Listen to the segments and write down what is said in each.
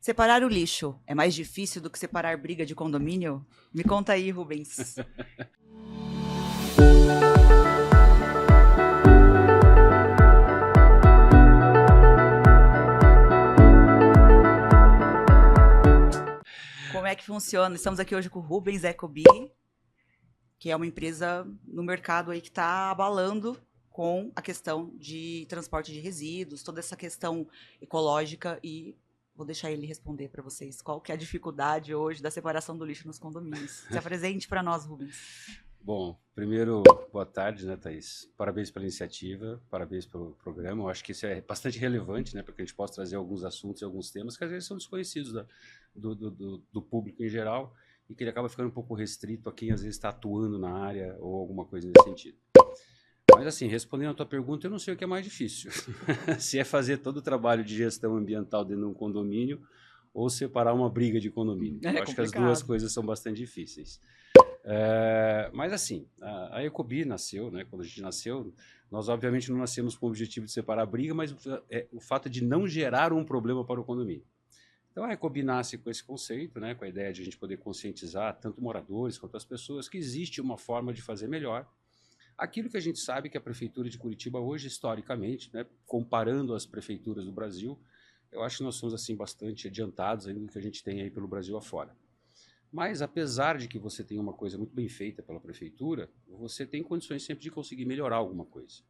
Separar o lixo é mais difícil do que separar briga de condomínio? Me conta aí, Rubens. Como é que funciona? Estamos aqui hoje com o Rubens Ecobi, que é uma empresa no mercado aí que está abalando com a questão de transporte de resíduos, toda essa questão ecológica, e vou deixar ele responder para vocês qual que é a dificuldade hoje da separação do lixo nos condomínios. Se apresente para nós, Rubens. Bom, primeiro, boa tarde, né, Thaís? Parabéns pela iniciativa, parabéns pelo programa. Eu acho que isso é bastante relevante, né, para que a gente possa trazer alguns assuntos e alguns temas que às vezes são desconhecidos do público em geral e que ele acaba ficando um pouco restrito a quem às vezes está atuando na área ou alguma coisa nesse sentido. Mas assim, respondendo a tua pergunta, eu não sei o que é mais difícil. Se é fazer todo o trabalho de gestão ambiental dentro de um condomínio ou separar uma briga de condomínio. Eu acho que as duas coisas são bastante difíceis. Mas assim, a Ecobi nasceu, né? Quando a gente nasceu, nós obviamente não nascemos com o objetivo de separar a briga, mas o fato de não gerar um problema para o condomínio. Então a Ecobi nasce com esse conceito, né? Com a ideia de a gente poder conscientizar tanto moradores quanto as pessoas que existe uma forma de fazer melhor. Aquilo que a gente sabe que a Prefeitura de Curitiba hoje, historicamente, né, comparando as prefeituras do Brasil, eu acho que nós somos assim bastante adiantados ainda do que a gente tem aí pelo Brasil afora. Mas apesar de que você tem uma coisa muito bem feita pela Prefeitura, você tem condições sempre de conseguir melhorar alguma coisa.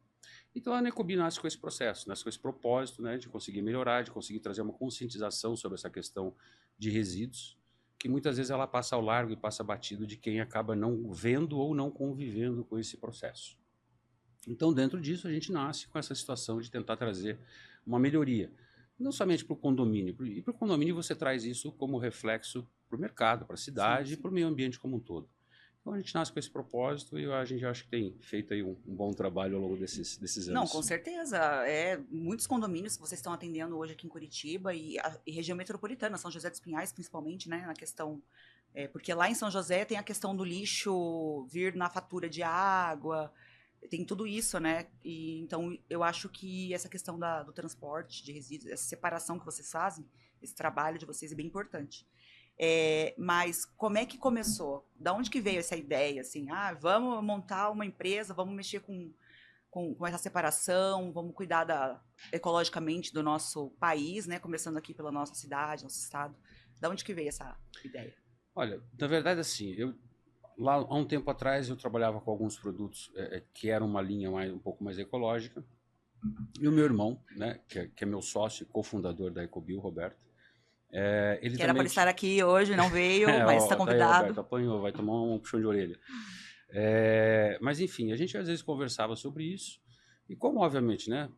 Então a Necobi nasce com esse processo, nasce com esse propósito, né, de conseguir melhorar, de conseguir trazer uma conscientização sobre essa questão de resíduos, que muitas vezes ela passa ao largo e passa batido de quem acaba não vendo ou não convivendo com esse processo. Então, dentro disso, a gente nasce com essa situação de tentar trazer uma melhoria, não somente para o condomínio, e para o condomínio você traz isso como reflexo para o mercado, para a cidade e para o meio ambiente como um todo. Então a gente nasce com esse propósito e a gente acha que tem feito aí um bom trabalho ao longo desses anos. Não, com certeza. Muitos condomínios que vocês estão atendendo hoje aqui em Curitiba e região metropolitana, São José dos Pinhais principalmente, né, na questão... porque lá em São José tem a questão do lixo vir na fatura de água, tem tudo isso, né? E, então eu acho que essa questão do transporte de resíduos, essa separação que vocês fazem, esse trabalho de vocês é bem importante. Mas como é que começou? Da onde que veio essa ideia, assim, vamos montar uma empresa, vamos mexer com essa separação, vamos cuidar ecologicamente do nosso país, né? Começando aqui pela nossa cidade, nosso estado. Da onde que veio essa ideia? Olha, na verdade assim, lá há um tempo atrás eu trabalhava com alguns produtos que eram uma linha um pouco mais ecológica, e o meu irmão, né, que é meu sócio, cofundador da Ecobi, o Roberto, ele Que era para também estar aqui hoje, não veio, mas está tá aí, Roberto, convidado. apanhou, vai tomar um puxão de orelha. Mas enfim, a gente às vezes conversava sobre isso, e como obviamente, né,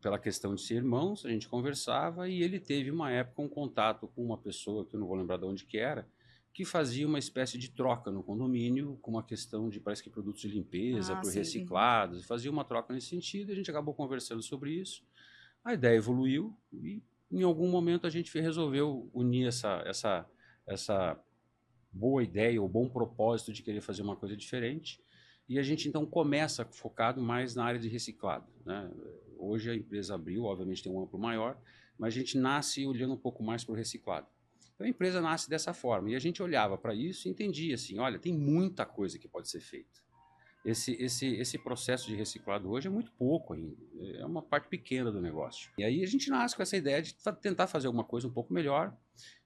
pela questão de ser irmãos, a gente conversava, e ele teve uma época um contato com uma pessoa, que eu não vou lembrar de onde que era, que fazia uma espécie de troca no condomínio, com uma questão de, parece que produtos de limpeza, por Sim. reciclados, fazia uma troca nesse sentido, e a gente acabou conversando sobre isso, a ideia evoluiu, e em algum momento a gente resolveu unir essa boa ideia, ou bom propósito de querer fazer uma coisa diferente, e a gente então começa focado mais na área de reciclado, né? Hoje a empresa abriu, obviamente tem um amplo maior, mas a gente nasce olhando um pouco mais para o reciclado. Então a empresa nasce dessa forma, e a gente olhava para isso e entendia assim, olha, tem muita coisa que pode ser feita. Esse processo de reciclado hoje é muito pouco ainda, é uma parte pequena do negócio. E aí a gente nasce com essa ideia de tentar fazer alguma coisa um pouco melhor,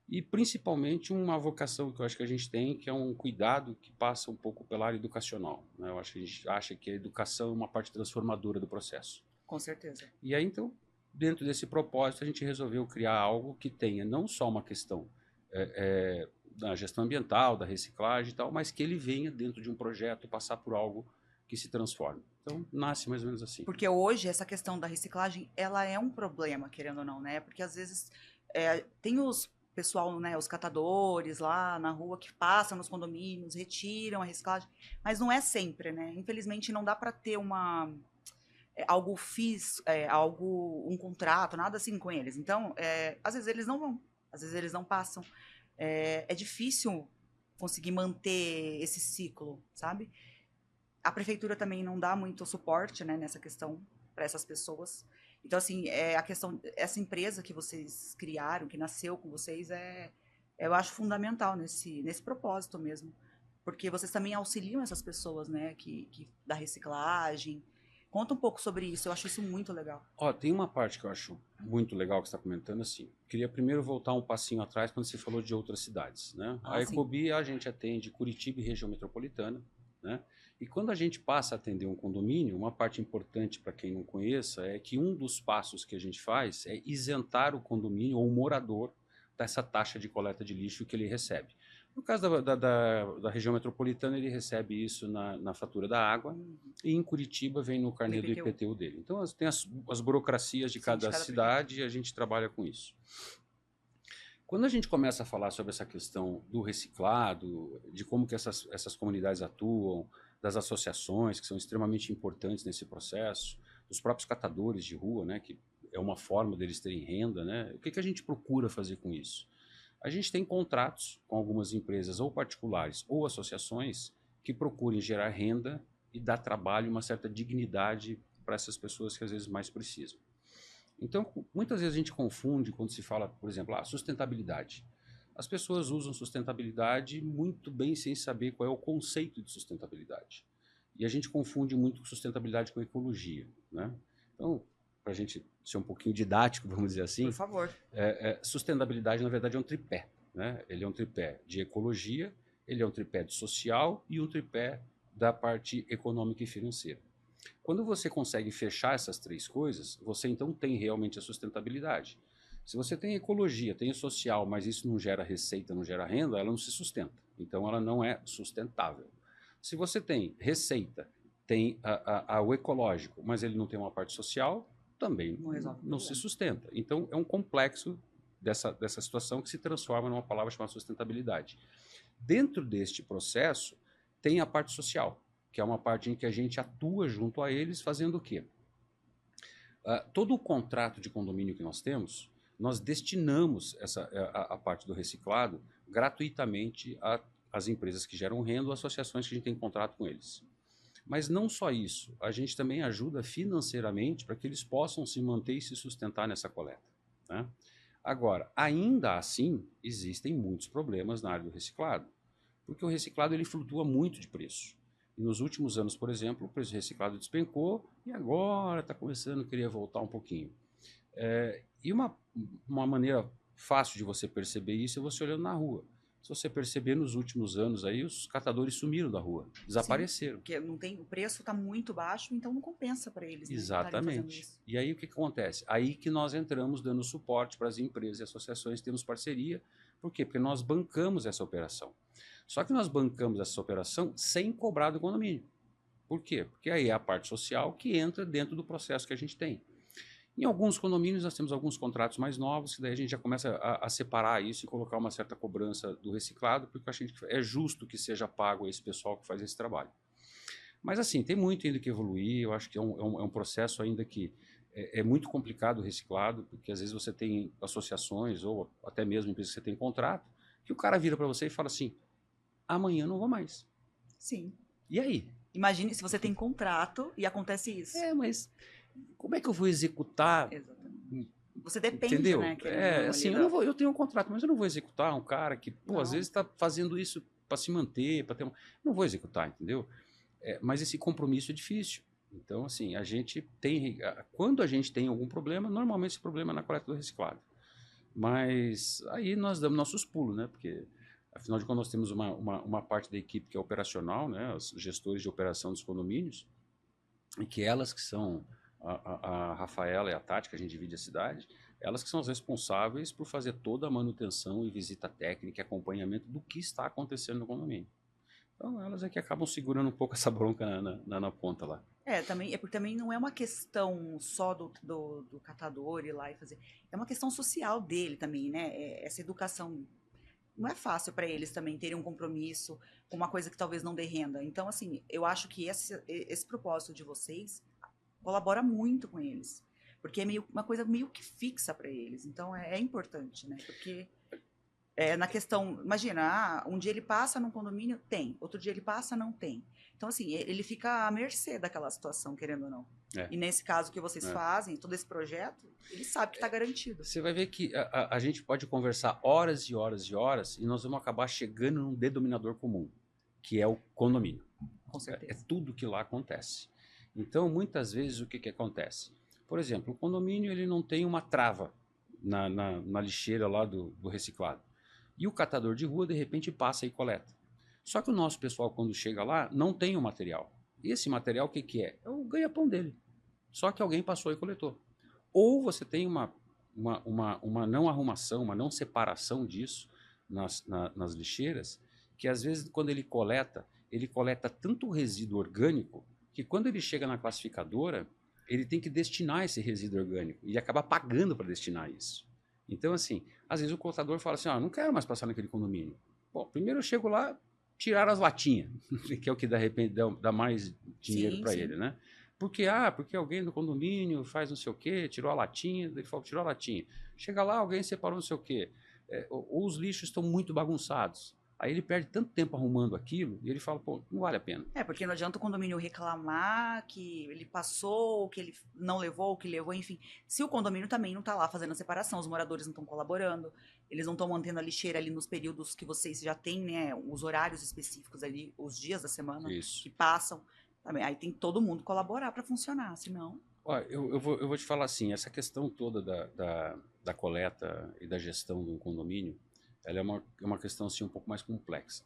e principalmente uma vocação que eu acho que a gente tem, que é um cuidado que passa um pouco pela área educacional, né? Eu acho que a gente acha que a educação é uma parte transformadora do processo. Com certeza. E aí então, dentro desse propósito, a gente resolveu criar algo que tenha não só uma questão da gestão ambiental, da reciclagem e tal, mas que ele venha dentro de um projeto passar por algo que se transforme. Então, nasce mais ou menos assim. Porque hoje essa questão da reciclagem, ela é um problema, querendo ou não, né? Porque às vezes tem os pessoal, né, os catadores lá na rua que passam nos condomínios, retiram a reciclagem, mas não é sempre, né? Infelizmente não dá para ter um contrato, nada assim com eles. Então, às vezes eles não vão, às vezes eles não passam. É difícil conseguir manter esse ciclo, sabe? A prefeitura também não dá muito suporte, né, nessa questão para essas pessoas. Então, assim, a questão, essa empresa que vocês criaram, que nasceu com vocês, eu acho fundamental nesse propósito mesmo. Porque vocês também auxiliam essas pessoas, né, da reciclagem. Conta um pouco sobre isso, eu acho isso muito legal. Ó, tem uma parte que eu acho muito legal que você está comentando, assim. Queria primeiro voltar um passinho atrás quando você falou de outras cidades, né? A Ecobi, a gente atende Curitiba e região metropolitana, né? E quando a gente passa a atender um condomínio, uma parte importante para quem não conheça é que um dos passos que a gente faz é isentar o condomínio ou o morador dessa taxa de coleta de lixo que ele recebe. No caso da região metropolitana, ele recebe isso na fatura da água, e em Curitiba vem no carnê do IPTU dele. Então, tem as burocracias de cada cidade e a gente trabalha com isso. Quando a gente começa a falar sobre essa questão do reciclado, de como que essas comunidades atuam, das associações, que são extremamente importantes nesse processo, dos próprios catadores de rua, né, que é uma forma deles terem renda, né, o que a gente procura fazer com isso? A gente tem contratos com algumas empresas ou particulares ou associações que procurem gerar renda e dar trabalho e uma certa dignidade para essas pessoas que às vezes mais precisam. Então, muitas vezes a gente confunde quando se fala, por exemplo, sustentabilidade. As pessoas usam sustentabilidade muito bem sem saber qual é o conceito de sustentabilidade. E a gente confunde muito sustentabilidade com ecologia, né? Então, para a gente ser um pouquinho didático, vamos dizer assim, por favor. Sustentabilidade, na verdade, é um tripé, né? Ele é um tripé de ecologia, ele é um tripé de social e um tripé da parte econômica e financeira. Quando você consegue fechar essas três coisas, você então tem realmente a sustentabilidade. Se você tem ecologia, tem o social, mas isso não gera receita, não gera renda, ela não se sustenta. Então ela não é sustentável. Se você tem receita, tem o ecológico, mas ele não tem uma parte social, também não se sustenta. Então é um complexo dessa situação que se transforma numa palavra chamada sustentabilidade. Dentro deste processo tem a parte social, que é uma parte em que a gente atua junto a eles fazendo o quê? Todo o contrato de condomínio que nós temos, nós destinamos a parte do reciclado gratuitamente às empresas que geram renda ou associações que a gente tem contrato com eles. Mas não só isso, a gente também ajuda financeiramente para que eles possam se manter e se sustentar nessa coleta, né? Agora, ainda assim, existem muitos problemas na área do reciclado, porque o reciclado ele flutua muito de preço. E nos últimos anos, por exemplo, o preço do reciclado despencou e agora está começando a querer voltar um pouquinho. E uma maneira fácil de você perceber isso é você olhando na rua. Se você perceber, nos últimos anos aí, os catadores sumiram da rua, desapareceram. Sim, porque não tem, o preço está muito baixo, então não compensa para eles. Exatamente. Né, e aí o que acontece? Aí que nós entramos dando suporte para as empresas e associações, temos parceria. Por quê? Porque nós bancamos essa operação. Só que nós bancamos essa operação sem cobrar do condomínio. Por quê? Porque aí é a parte social que entra dentro do processo que a gente tem. Em alguns condomínios nós temos alguns contratos mais novos, que daí a gente já começa a separar isso e colocar uma certa cobrança do reciclado, porque a gente é justo que seja pago a esse pessoal que faz esse trabalho. Mas assim, tem muito ainda que evoluir, eu acho que é um processo ainda que é muito complicado o reciclado, porque às vezes você tem associações ou até mesmo empresas que você tem contrato, que o cara vira para você e fala assim, amanhã não vou mais. Sim. E aí? Imagine se você tem contrato e acontece isso. Mas como é que eu vou executar? Exatamente. Você depende, entendeu? Né? Assim, eu tenho um contrato, mas eu não vou executar um cara que, às vezes está fazendo isso para se manter, para ter não vou executar, entendeu? Mas esse compromisso é difícil. Então, assim, a gente tem, quando a gente tem algum problema, normalmente esse problema é na coleta do reciclado. Mas aí nós damos nossos pulos, né? Porque afinal de contas nós temos uma parte da equipe que é operacional, né? Os gestores de operação dos condomínios, e que elas que são a Rafaela e a Tati, que a gente divide a cidade, elas que são as responsáveis por fazer toda a manutenção e visita técnica e acompanhamento do que está acontecendo no condomínio. Então elas é que acabam segurando um pouco essa bronca na ponta lá. Porque também não é uma questão só do catador ir lá e fazer. É uma questão social dele também, né? Essa educação não é fácil para eles também terem um compromisso com uma coisa que talvez não dê renda. Então, assim, eu acho que esse propósito de vocês colabora muito com eles. Porque é uma coisa meio que fixa para eles. Então, é importante, né? Porque na questão, imagina, um dia ele passa num condomínio, tem. Outro dia ele passa, não tem. Então, assim, ele fica à mercê daquela situação, querendo ou não. É. E nesse caso que vocês fazem, todo esse projeto, ele sabe que está garantido. Você vai ver que a gente pode conversar horas e horas e horas e nós vamos acabar chegando num denominador comum, que é o condomínio. Com certeza. É tudo que lá acontece. Então, muitas vezes, o que acontece? Por exemplo, o condomínio ele não tem uma trava na lixeira lá do reciclado. E o catador de rua, de repente, passa e coleta. Só que o nosso pessoal, quando chega lá, não tem o material. E esse material, o que é? É o ganha-pão dele. Só que alguém passou e coletou. Ou você tem uma não arrumação, uma não separação disso nas lixeiras, que às vezes, quando ele coleta tanto resíduo orgânico, que quando ele chega na classificadora, ele tem que destinar esse resíduo orgânico e acaba pagando para destinar isso. Então, assim, às vezes o contador fala assim, não quero mais passar naquele condomínio. Bom, primeiro eu chego lá, tirar as latinhas, que é o que de repente dá mais dinheiro para ele, né? Porque alguém do condomínio faz não sei o quê, tirou a latinha, ele falou, tirou a latinha. Chega lá, alguém separou não sei o quê. Ou os lixos estão muito bagunçados. Aí ele perde tanto tempo arrumando aquilo e ele fala, pô, não vale a pena. Porque não adianta o condomínio reclamar que ele passou, que ele não levou, que levou, enfim. Se o condomínio também não está lá fazendo a separação, os moradores não estão colaborando, eles não estão mantendo a lixeira ali nos períodos que vocês já têm, né, os horários específicos ali, os dias da semana que passam. Também, aí tem todo mundo colaborar para funcionar, senão... Eu vou te falar assim, essa questão toda da coleta e da gestão do condomínio, ela é uma questão assim, um pouco mais complexa.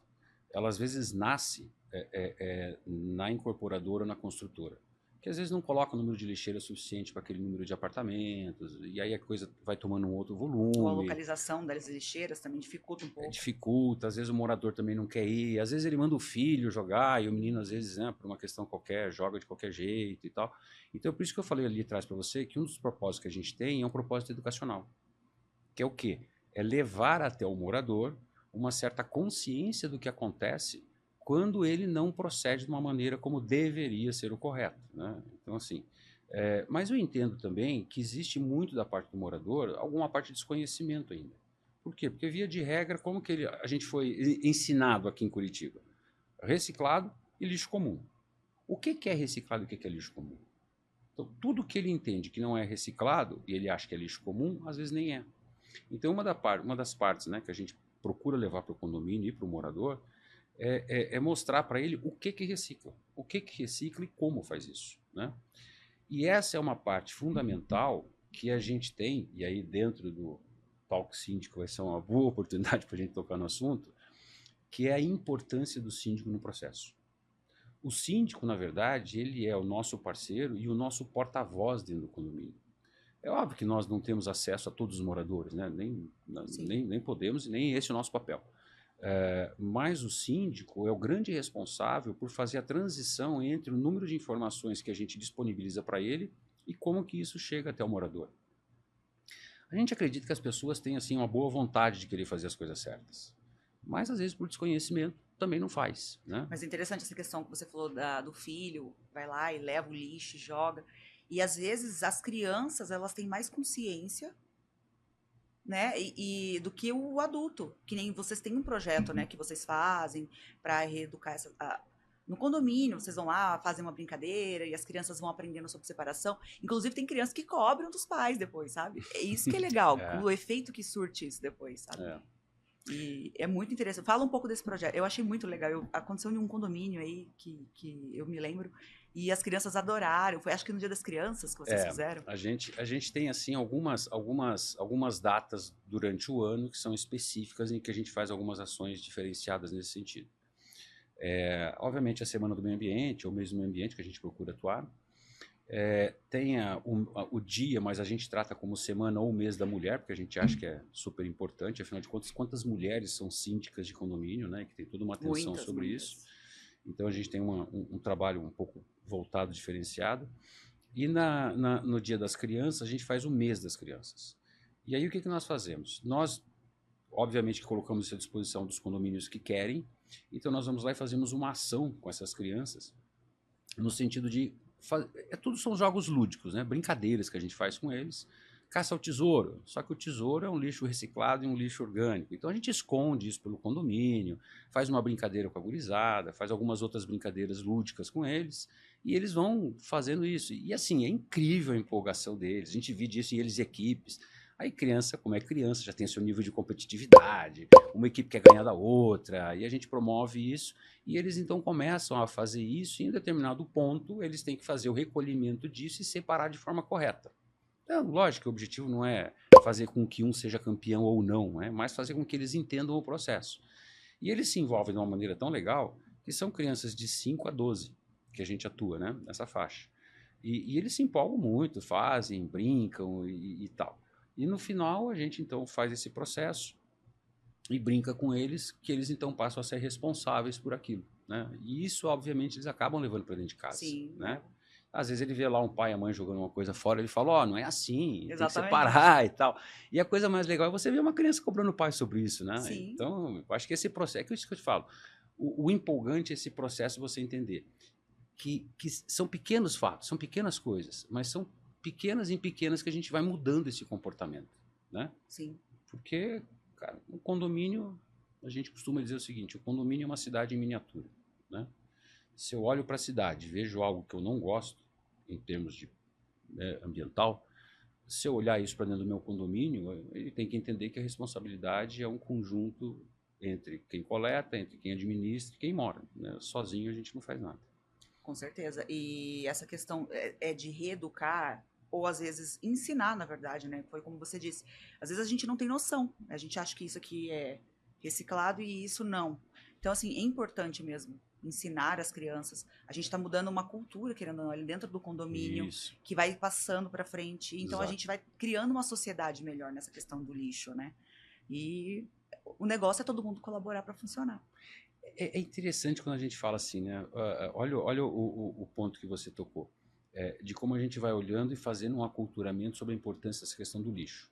Ela às vezes nasce na incorporadora ou na construtora, que às vezes não coloca o número de lixeira suficiente para aquele número de apartamentos, e aí a coisa vai tomando um outro volume. Ou a localização das lixeiras também dificulta um pouco. Dificulta, às vezes o morador também não quer ir, às vezes ele manda o filho jogar, e o menino às vezes, né, por uma questão qualquer, joga de qualquer jeito e tal. Então por isso que eu falei ali atrás para você que um dos propósitos que a gente tem é um propósito educacional, que é o quê? É levar até o morador uma certa consciência do que acontece quando ele não procede de uma maneira como deveria ser o correto, né? Então, assim, mas eu entendo também que existe muito da parte do morador, alguma parte de desconhecimento ainda. Por quê? Porque, via de regra, como que a gente foi ensinado aqui em Curitiba? Reciclado e lixo comum. O que é reciclado e o que é lixo comum? Então, tudo que ele entende que não é reciclado e ele acha que é lixo comum, às vezes nem é. Então, uma das partes, né, que a gente procura levar para o condomínio e para o morador é mostrar para ele o que recicla. O que recicla e como faz isso, né? E essa é uma parte fundamental que a gente tem, e aí dentro do Talk Síndico vai ser uma boa oportunidade para a gente tocar no assunto, que é a importância do síndico no processo. O síndico, na verdade, ele é o nosso parceiro e o nosso porta-voz dentro do condomínio. É óbvio que nós não temos acesso a todos os moradores, né? Nem podemos, e nem esse é o nosso papel. Mas o síndico é o grande responsável por fazer a transição entre o número de informações que a gente disponibiliza para ele e como que isso chega até o morador. A gente acredita que as pessoas têm assim, uma boa vontade de querer fazer as coisas certas, mas às vezes por desconhecimento também não faz, né? Mas é interessante essa questão que você falou do filho, vai lá e leva o lixo, joga. E às vezes as crianças, elas têm mais consciência, né, do que o adulto, que nem vocês têm um projeto, né, que vocês fazem para reeducar no condomínio, vocês vão lá, fazem uma brincadeira e as crianças vão aprendendo sobre separação. Inclusive tem crianças que cobram dos pais depois, sabe? É isso que é legal, o efeito que surte isso depois, sabe? E é muito interessante. Fala um pouco desse projeto. Eu achei muito legal. Aconteceu em um condomínio aí que eu me lembro. E as crianças adoraram. Foi, acho que no Dia das Crianças que vocês fizeram. A gente tem assim algumas datas durante o ano que são específicas em que a gente faz algumas ações diferenciadas nesse sentido. Obviamente a Semana do Meio Ambiente, ou mês do Meio Ambiente, que a gente procura atuar. Tem o dia, mas a gente trata como Semana ou Mês da Mulher, porque a gente acha que é super importante. Afinal de contas, quantas mulheres são síndicas de condomínio, né? Que tem toda uma atenção sobre isso. Então a gente tem um trabalho um pouco voltado, diferenciado. E no Dia das Crianças, a gente faz o Mês das Crianças. E aí o que nós fazemos? Nós, obviamente, que colocamos isso à disposição dos condomínios que querem. Então nós vamos lá e fazemos uma ação com essas crianças, no sentido de... tudo são jogos lúdicos, né? Brincadeiras que a gente faz com eles, caça ao tesouro. Só que o tesouro é um lixo reciclado e um lixo orgânico. Então a gente esconde isso pelo condomínio, faz uma brincadeira com a gurizada, faz algumas outras brincadeiras lúdicas com eles, e eles vão fazendo isso. E assim, é incrível a empolgação deles. A gente vê isso em eles e equipes. Aí criança, como é criança, já tem seu nível de competitividade, uma equipe quer ganhar da outra, e a gente promove isso, e eles então começam a fazer isso, e em determinado ponto eles têm que fazer o recolhimento disso e separar de forma correta. Então, lógico que o objetivo não é fazer com que um seja campeão ou não, mas fazer com que eles entendam o processo. E eles se envolvem de uma maneira tão legal que são crianças de 5 a 12 que a gente atua, né, nessa faixa. E eles se empolgam muito, fazem, brincam e tal. E no final a gente então faz esse processo e brinca com eles, que eles então passam a ser responsáveis por aquilo, né? E isso, obviamente, eles acabam levando para dentro de casa, Sim, né? Às vezes ele vê lá um pai e a mãe jogando uma coisa fora, ele fala, ó, não é assim, tem que exatamente. separar e tal. E a coisa mais legal é você ver uma criança cobrando o pai sobre isso, né? Sim. Então, eu acho que esse processo, é isso que eu te falo, o empolgante é esse processo você entender que são pequenos fatos, são pequenas coisas, mas são pequenas em pequenas que a gente vai mudando esse comportamento, né? Sim. Porque, cara, um condomínio, a gente costuma dizer o seguinte, o condomínio é uma cidade em miniatura, né? Se eu olho para a cidade e vejo algo que eu não gosto, em termos de ambiental, se eu olhar isso para dentro do meu condomínio, ele tem que entender que a responsabilidade é um conjunto entre quem coleta, entre quem administra e quem mora, né? Sozinho a gente não faz nada. Com certeza. E essa questão é de reeducar ou às vezes ensinar, na verdade, né? Foi como você disse. Às vezes a gente não tem noção. A gente acha que isso aqui é reciclado e isso não. Então, assim, é importante mesmo ensinar as crianças. A gente está mudando uma cultura, querendo ou não, ali dentro do condomínio, Isso. que vai passando para frente. Então, a Exato. gente vai criando uma sociedade melhor nessa questão do lixo, né? E o negócio é todo mundo colaborar para funcionar. É interessante quando a gente fala assim, né? Olha o ponto que você tocou, de como a gente vai olhando e fazendo um aculturamento sobre a importância dessa questão do lixo.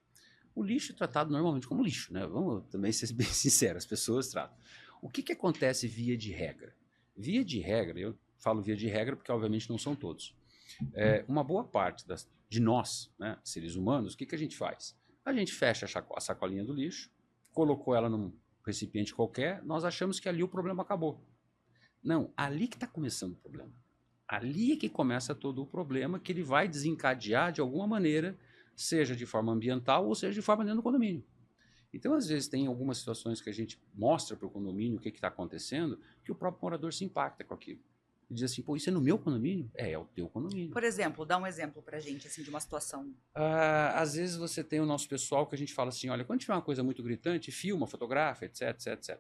O lixo é tratado normalmente como lixo, né? Vamos também ser bem sinceros, as pessoas tratam. O que acontece via de regra? Via de regra, eu falo via de regra porque obviamente não são todos. Uma boa parte de nós, né, seres humanos, o que a gente faz? A gente fecha a sacolinha do lixo, colocou ela num recipiente qualquer, nós achamos que ali o problema acabou. Não, ali que está começando o problema. Ali é que começa todo o problema, que ele vai desencadear de alguma maneira, seja de forma ambiental ou seja de forma dentro do condomínio. Então, às vezes, tem algumas situações que a gente mostra para o condomínio o que está acontecendo, que o próprio morador se impacta com aquilo. E diz assim, pô, isso é no meu condomínio? É o teu condomínio. Por exemplo, dá um exemplo pra gente, assim, de uma situação. Às vezes você tem o nosso pessoal que a gente fala assim, olha, quando tiver uma coisa muito gritante, filma, fotografa, etc, etc, etc.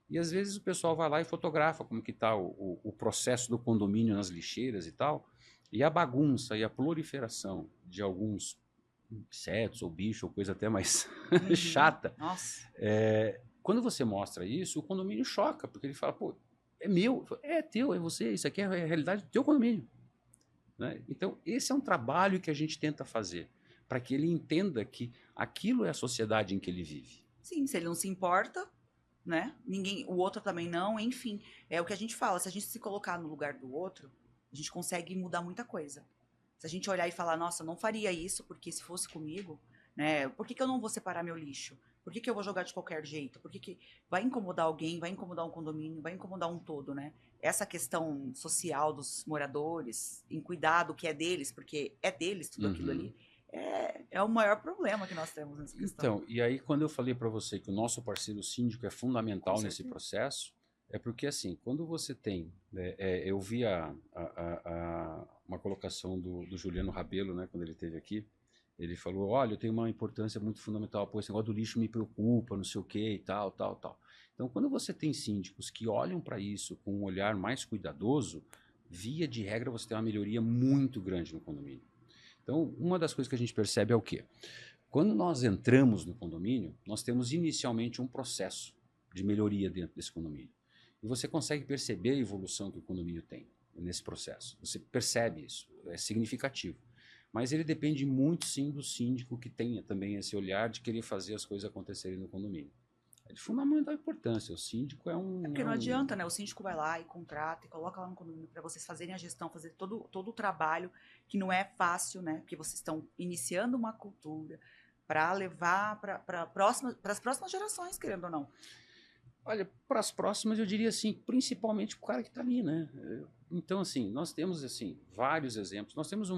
E às vezes o pessoal vai lá e fotografa como que está o processo do condomínio nas lixeiras e tal, e a bagunça e a proliferação de alguns insetos ou bicho ou coisa até mais chata. Nossa. Quando você mostra isso, o condomínio choca, porque ele fala, pô, é meu, é teu, é você, isso aqui é a realidade do teu condomínio. Né? Então, esse é um trabalho que a gente tenta fazer, para que ele entenda que aquilo é a sociedade em que ele vive. Sim, se ele não se importa, né? Ninguém, o outro também não, enfim. É o que a gente fala, se a gente se colocar no lugar do outro, a gente consegue mudar muita coisa. Se a gente olhar e falar, nossa, eu não faria isso, porque se fosse comigo, né? Por que eu não vou separar meu lixo? Por que eu vou jogar de qualquer jeito? Por que vai incomodar alguém, vai incomodar um condomínio, vai incomodar um todo, né? Essa questão social dos moradores, em cuidar do que é deles, porque é deles tudo aquilo ali, é o maior problema que nós temos nessa questão. Então, e aí quando eu falei para você que o nosso parceiro síndico é fundamental nesse processo, é porque assim, quando você tem, eu vi uma colocação do Juliano Rabelo, né, quando ele esteve aqui, ele falou, olha, eu tenho uma importância muito fundamental, pô, esse negócio do lixo me preocupa, não sei o que e tal, tal, tal. Então, quando você tem síndicos que olham para isso com um olhar mais cuidadoso, via de regra você tem uma melhoria muito grande no condomínio. Então, uma das coisas que a gente percebe é o quê? Quando nós entramos no condomínio, nós temos inicialmente um processo de melhoria dentro desse condomínio. E você consegue perceber a evolução que o condomínio tem nesse processo. Você percebe isso, é significativo. Mas ele depende muito, sim, do síndico que tenha também esse olhar de querer fazer as coisas acontecerem no condomínio. É de fundamental importância. O síndico é um... Porque não adianta, né? O síndico vai lá e contrata e coloca lá no condomínio para vocês fazerem a gestão, fazer todo o trabalho, que não é fácil, né? Porque vocês estão iniciando uma cultura para levar para as próximas gerações, querendo ou não. Olha, para as próximas eu diria assim, principalmente para o cara que está ali, né? Então, assim, nós temos assim vários exemplos. Nós temos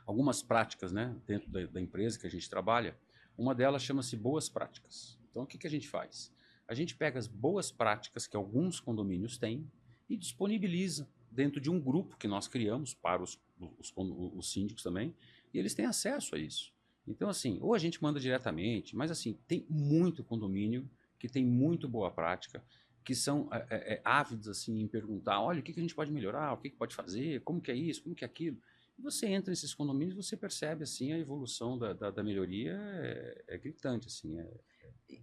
algumas práticas, né, dentro da empresa que a gente trabalha. Uma delas chama-se boas práticas. Então, o que a gente faz? A gente pega as boas práticas que alguns condomínios têm e disponibiliza dentro de um grupo que nós criamos para os síndicos também, e eles têm acesso a isso. Então, assim, ou a gente manda diretamente, mas assim, tem muito condomínio que tem muito boa prática, que são ávidos assim, em perguntar, olha, o que a gente pode melhorar, o que pode fazer, como que é isso, como que é aquilo. E você entra nesses condomínios, você percebe assim, a evolução da melhoria é gritante. Assim,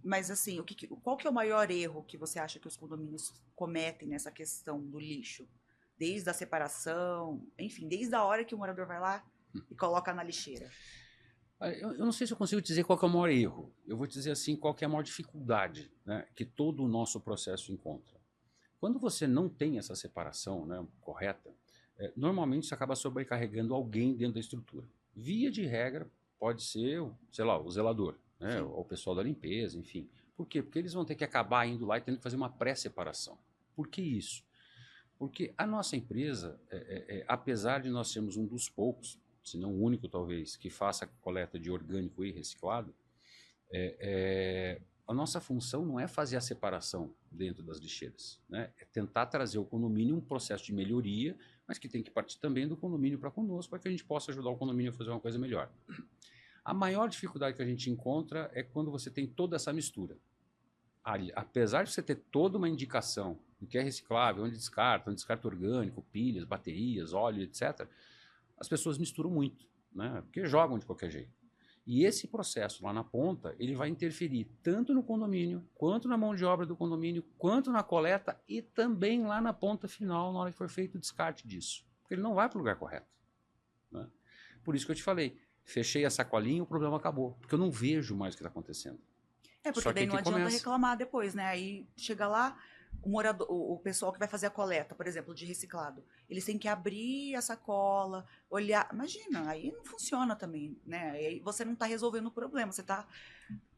Mas assim, qual que é o maior erro que você acha que os condomínios cometem nessa questão do lixo? Desde a separação, enfim, desde a hora que o morador vai lá e coloca na lixeira. Eu não sei se eu consigo dizer qual que é o maior erro. Eu vou dizer assim, qual que é a maior dificuldade, né, que todo o nosso processo encontra. Quando você não tem essa separação, né, correta, normalmente isso acaba sobrecarregando alguém dentro da estrutura. Via de regra, pode ser, sei lá, o zelador, né, ou o pessoal da limpeza, enfim. Por quê? Porque eles vão ter que acabar indo lá e tendo que fazer uma pré-separação. Por que isso? Porque a nossa empresa, apesar de nós sermos um dos poucos, se não o único talvez, que faça a coleta de orgânico e reciclado, a nossa função não é fazer a separação dentro das lixeiras, né? É tentar trazer ao condomínio um processo de melhoria, mas que tem que partir também do condomínio para conosco, para que a gente possa ajudar o condomínio a fazer uma coisa melhor. A maior dificuldade que a gente encontra é quando você tem toda essa mistura. Apesar de você ter toda uma indicação do que é reciclável, onde descarta orgânico, pilhas, baterias, óleo, etc., as pessoas misturam muito, né? Porque jogam de qualquer jeito. E esse processo lá na ponta, ele vai interferir tanto no condomínio, quanto na mão de obra do condomínio, quanto na coleta e também lá na ponta final, na hora que for feito o descarte disso. Porque ele não vai para o lugar correto, né? Por isso que eu te falei, fechei a sacolinha e o problema acabou, porque eu não vejo mais o que está acontecendo. Porque daí não adianta reclamar depois, né? Aí chega lá, o pessoal que vai fazer a coleta, por exemplo, de reciclado, eles têm que abrir a sacola, olhar. Imagina, aí não funciona também, né? Aí você não está resolvendo o problema, você está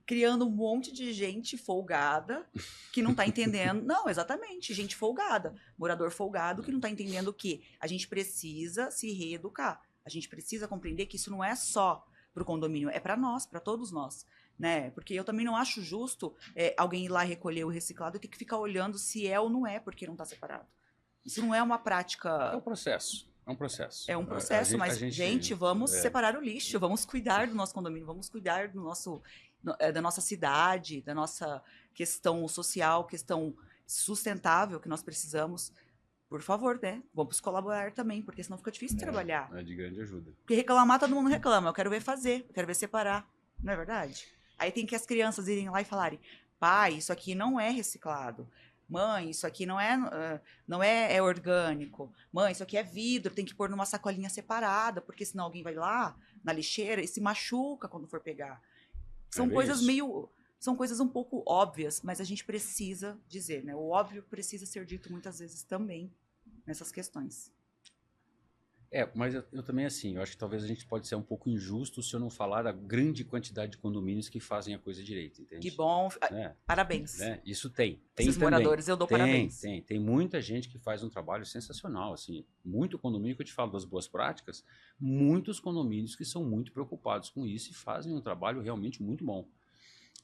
criando um monte de gente folgada que não está entendendo. Não, exatamente, gente folgada, morador folgado que não está entendendo que a gente precisa se reeducar. A gente precisa compreender que isso não é só para o condomínio, é para nós, para todos nós. Né? Porque eu também não acho justo alguém ir lá recolher o reciclado e ter que ficar olhando se é ou não é, porque não está separado. Isso não é uma prática. É um processo. É um processo. É um processo, mas, gente, vamos separar o lixo, vamos cuidar do nosso condomínio, vamos cuidar da nossa cidade, da nossa questão social, questão sustentável que nós precisamos. Por favor, né? Vamos colaborar também, porque senão fica difícil trabalhar. É de grande ajuda. Porque reclamar, todo mundo reclama. Eu quero ver fazer, eu quero ver separar. Não é verdade? Aí tem que as crianças irem lá e falarem: pai, isso aqui não é reciclado. Mãe, isso aqui não é orgânico. Mãe, isso aqui é vidro, tem que pôr numa sacolinha separada, porque senão alguém vai lá na lixeira e se machuca quando for pegar. São coisas são coisas um pouco óbvias, mas a gente precisa dizer, né? O óbvio precisa ser dito muitas vezes também nessas questões. Mas eu também, assim, eu acho que talvez a gente pode ser um pouco injusto se eu não falar da grande quantidade de condomínios que fazem a coisa direito, entende? Que bom, parabéns. Né? Isso tem Esses também. Moradores, eu dou parabéns. Tem muita gente que faz um trabalho sensacional, assim, muito condomínio que eu te falo das boas práticas, muitos condomínios que são muito preocupados com isso e fazem um trabalho realmente muito bom.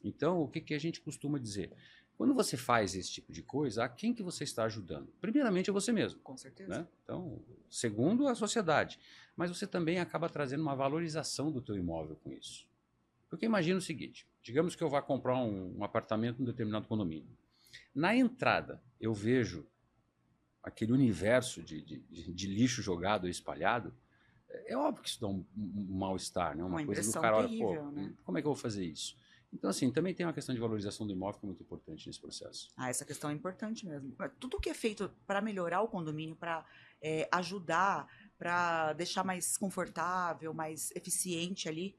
Então, o que a gente costuma dizer? Quando você faz esse tipo de coisa, a quem que você está ajudando? Primeiramente, é você mesmo. Com certeza. Né? Então, segundo, a sociedade. Mas você também acaba trazendo uma valorização do teu imóvel com isso. Porque imagina o seguinte, digamos que eu vá comprar um apartamento em um determinado condomínio. Na entrada, eu vejo aquele universo de lixo jogado ou espalhado. É óbvio que isso dá um mal-estar, né? Uma coisa do cara, terrível, olha, né? Como é que eu vou fazer isso? Então, assim, também tem uma questão de valorização do imóvel que é muito importante nesse processo. Essa questão é importante mesmo. Tudo que é feito para melhorar o condomínio, para ajudar, para deixar mais confortável, mais eficiente ali,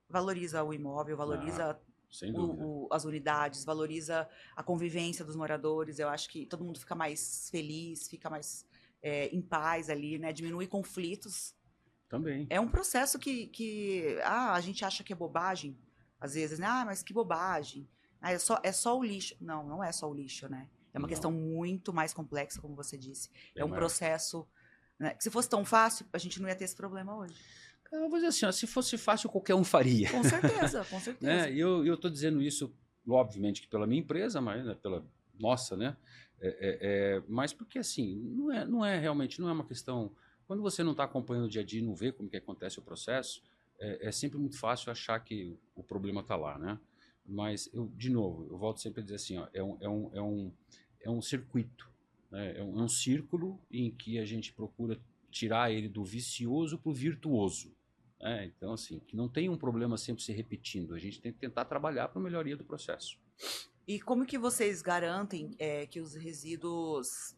valoriza o imóvel, valoriza Sem dúvida. as unidades, valoriza a convivência dos moradores. Eu acho que todo mundo fica mais feliz, fica mais em paz ali, né? Diminui conflitos. Também. É um processo que a gente acha que é bobagem, às vezes, né? Ah, mas que bobagem. Ah, é só o lixo. Não, não é só o lixo, né? É uma questão muito mais complexa, como você disse. É um processo, né, que se fosse tão fácil, a gente não ia ter esse problema hoje. Eu vou dizer assim, ó, se fosse fácil, qualquer um faria. Com certeza, com certeza. Né? E eu estou dizendo isso, obviamente, que pela minha empresa, mas né, pela nossa, né? Mas porque assim, não é realmente, não é uma questão. Quando você não está acompanhando o dia a dia e não vê como que acontece o processo, é sempre muito fácil achar que o problema está lá, né? Mas de novo, eu volto sempre a dizer assim, ó, é um circuito, né? É um círculo em que a gente procura tirar ele do vicioso para o virtuoso. Então, assim, que não tem um problema sempre se repetindo. A gente tem que tentar trabalhar para a melhoria do processo. E como que vocês garantem que os resíduos,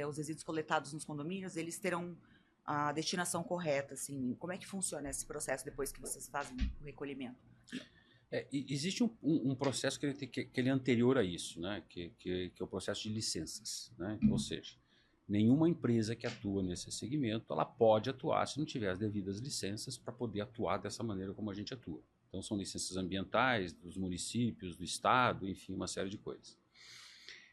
os resíduos coletados nos condomínios, eles terão a destinação correta, assim? Como é que funciona esse processo depois que vocês fazem o recolhimento? Existe um processo que ele é anterior a isso, né? Que é o processo de licenças, né? Ou seja, nenhuma empresa que atua nesse segmento, ela pode atuar se não tiver as devidas licenças para poder atuar dessa maneira como a gente atua. Então são licenças ambientais dos municípios, do estado, enfim, uma série de coisas.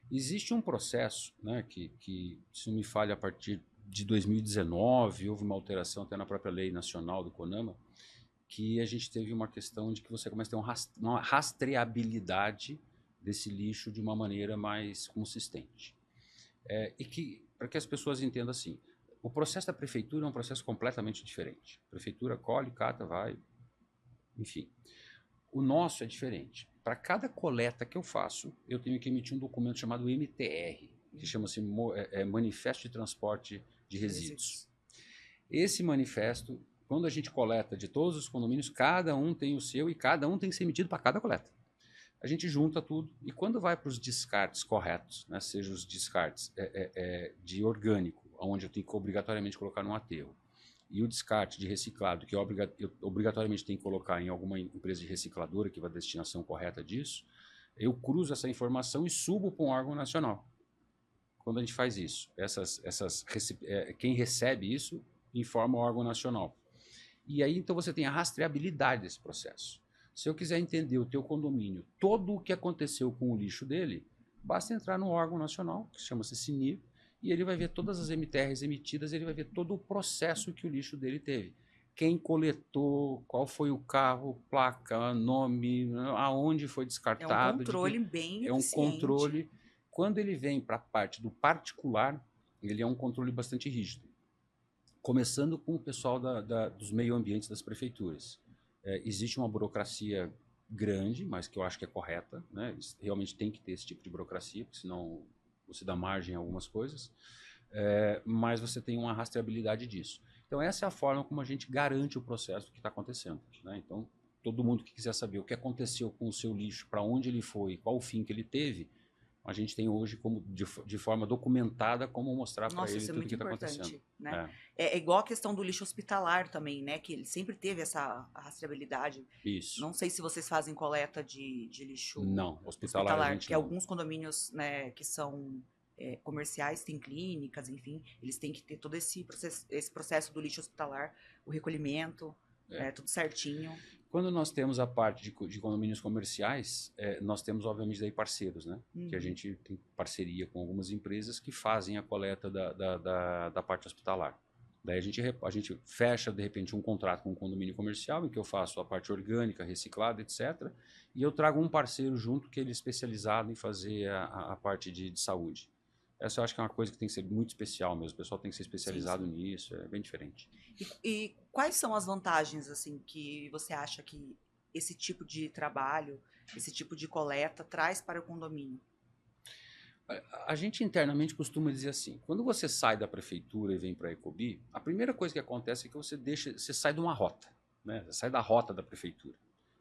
Existe um processo, né, que se não me falha, a partir de 2019, houve uma alteração até na própria lei nacional do CONAMA, que a gente teve uma questão de que você começa a ter uma rastreabilidade desse lixo de uma maneira mais consistente. Para que as pessoas entendam assim, o processo da prefeitura é um processo completamente diferente. A prefeitura colhe, cata, vai, enfim. O nosso é diferente. Para cada coleta que eu faço, eu tenho que emitir um documento chamado MTR, que chama-se Manifesto de Transporte de Resíduos. Esse manifesto, quando a gente coleta de todos os condomínios, cada um tem o seu e cada um tem que ser emitido para cada coleta. A gente junta tudo e quando vai para os descartes corretos, né, seja os descartes de orgânico, onde eu tenho que obrigatoriamente colocar num aterro, e o descarte de reciclado, que eu obrigatoriamente tenho que colocar em alguma empresa de recicladora, que vai a destinação correta disso, eu cruzo essa informação e subo para um órgão nacional. Quando a gente faz isso, quem recebe isso informa o órgão nacional. E aí, então, você tem a rastreabilidade desse processo. Se eu quiser entender o teu condomínio, todo o que aconteceu com o lixo dele, basta entrar no órgão nacional, que chama-se CINIR, e ele vai ver todas as MTRs emitidas, ele vai ver todo o processo que o lixo dele teve. Quem coletou, qual foi o carro, placa, nome, aonde foi descartado. É um controle bem eficiente. É um controle. Quando ele vem para a parte do particular, ele é um controle bastante rígido. Começando com o pessoal dos meio ambientes das prefeituras. Existe uma burocracia grande, mas que eu acho que é correta, né? Realmente tem que ter esse tipo de burocracia, porque senão você dá margem a algumas coisas, mas você tem uma rastreabilidade disso. Então essa é a forma como a gente garante o processo que está acontecendo, né? Então todo mundo que quiser saber o que aconteceu com o seu lixo, para onde ele foi, qual o fim que ele teve, a gente tem hoje como de forma documentada como mostrar para ele tudo o que está acontecendo. Né? É igual a questão do lixo hospitalar também, né? Que ele sempre teve essa rastreabilidade. Isso. Não sei se vocês fazem coleta de lixo hospitalar porque alguns condomínios, né, que são comerciais, têm clínicas, enfim, eles têm que ter todo esse processo do lixo hospitalar, o recolhimento, tudo certinho. Quando nós temos a parte de condomínios comerciais, nós temos, obviamente, daí parceiros, né? Que a gente tem parceria com algumas empresas que fazem a coleta da parte hospitalar. Daí a gente fecha, de repente, um contrato com um condomínio comercial, em que eu faço a parte orgânica, reciclada, etc. E eu trago um parceiro junto que ele é especializado em fazer a parte de saúde. Essa eu acho que é uma coisa que tem que ser muito especial mesmo. O pessoal tem que ser especializado nisso, é bem diferente. E quais são as vantagens, assim, que você acha que esse tipo de trabalho, esse tipo de coleta traz para o condomínio? A gente internamente costuma dizer assim, quando você sai da prefeitura e vem para a Ecobi, a primeira coisa que acontece é que você sai de uma rota, né? Você sai da rota da prefeitura.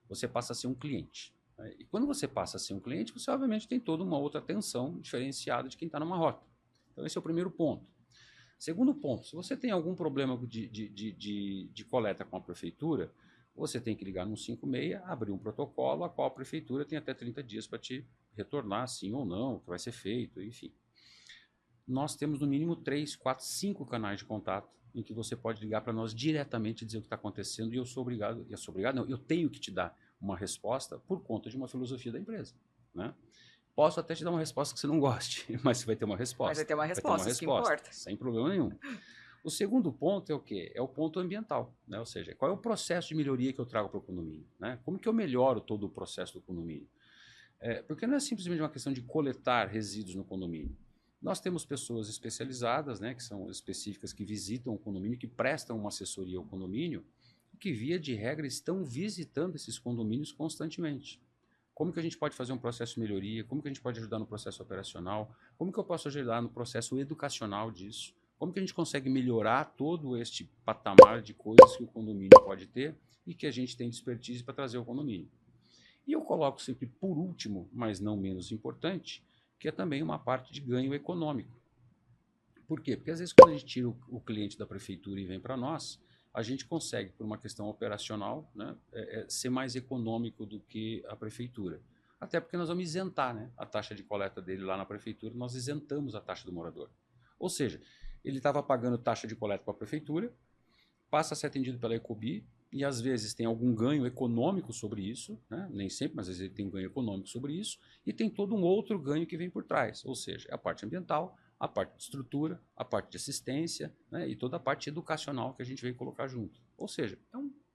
Você passa a ser um cliente. E quando você passa a ser um cliente, você obviamente tem toda uma outra atenção diferenciada de quem está numa rota. Então esse é o primeiro ponto. Segundo ponto, se você tem algum problema de coleta com a prefeitura, você tem que ligar no 156, abrir um protocolo, a qual a prefeitura tem até 30 dias para te retornar, sim ou não, o que vai ser feito, enfim. Nós temos no mínimo 3, 4, 5 canais de contato em que você pode ligar para nós diretamente e dizer o que está acontecendo, e eu sou obrigado, não, eu tenho que te dar uma resposta por conta de uma filosofia da empresa, né? Posso até te dar uma resposta que você não goste, mas você vai ter uma resposta. Mas vai ter uma Vai ter uma resposta, isso que resposta, importa. sem problema nenhum. O segundo ponto é o quê? É o ponto ambiental, né? Ou seja, qual é o processo de melhoria que eu trago para o condomínio, né? Como que eu melhoro todo o processo do condomínio? Porque não é simplesmente uma questão de coletar resíduos no condomínio. Nós temos pessoas especializadas, né, que são específicas, que visitam o condomínio, que prestam uma assessoria ao condomínio, que via de regra estão visitando esses condomínios constantemente. Como que a gente pode fazer um processo de melhoria? Como que a gente pode ajudar no processo operacional? Como que eu posso ajudar no processo educacional disso? Como que a gente consegue melhorar todo este patamar de coisas que o condomínio pode ter e que a gente tem de expertise para trazer ao condomínio? E eu coloco sempre por último, mas não menos importante, que é também uma parte de ganho econômico. Por quê? Porque às vezes quando a gente tira o cliente da prefeitura e vem para nós, a gente consegue, por uma questão operacional, né, ser mais econômico do que a prefeitura. Até porque nós vamos isentar, né, a taxa de coleta dele lá na prefeitura, nós isentamos a taxa do morador. Ou seja, ele estava pagando taxa de coleta para a prefeitura, passa a ser atendido pela Ecobi, e às vezes tem algum ganho econômico sobre isso, né? Nem sempre, mas às vezes ele tem um ganho econômico sobre isso, e tem todo um outro ganho que vem por trás, ou seja, a parte ambiental, a parte de estrutura, a parte de assistência, né? E toda a parte educacional que a gente veio colocar junto. Ou seja,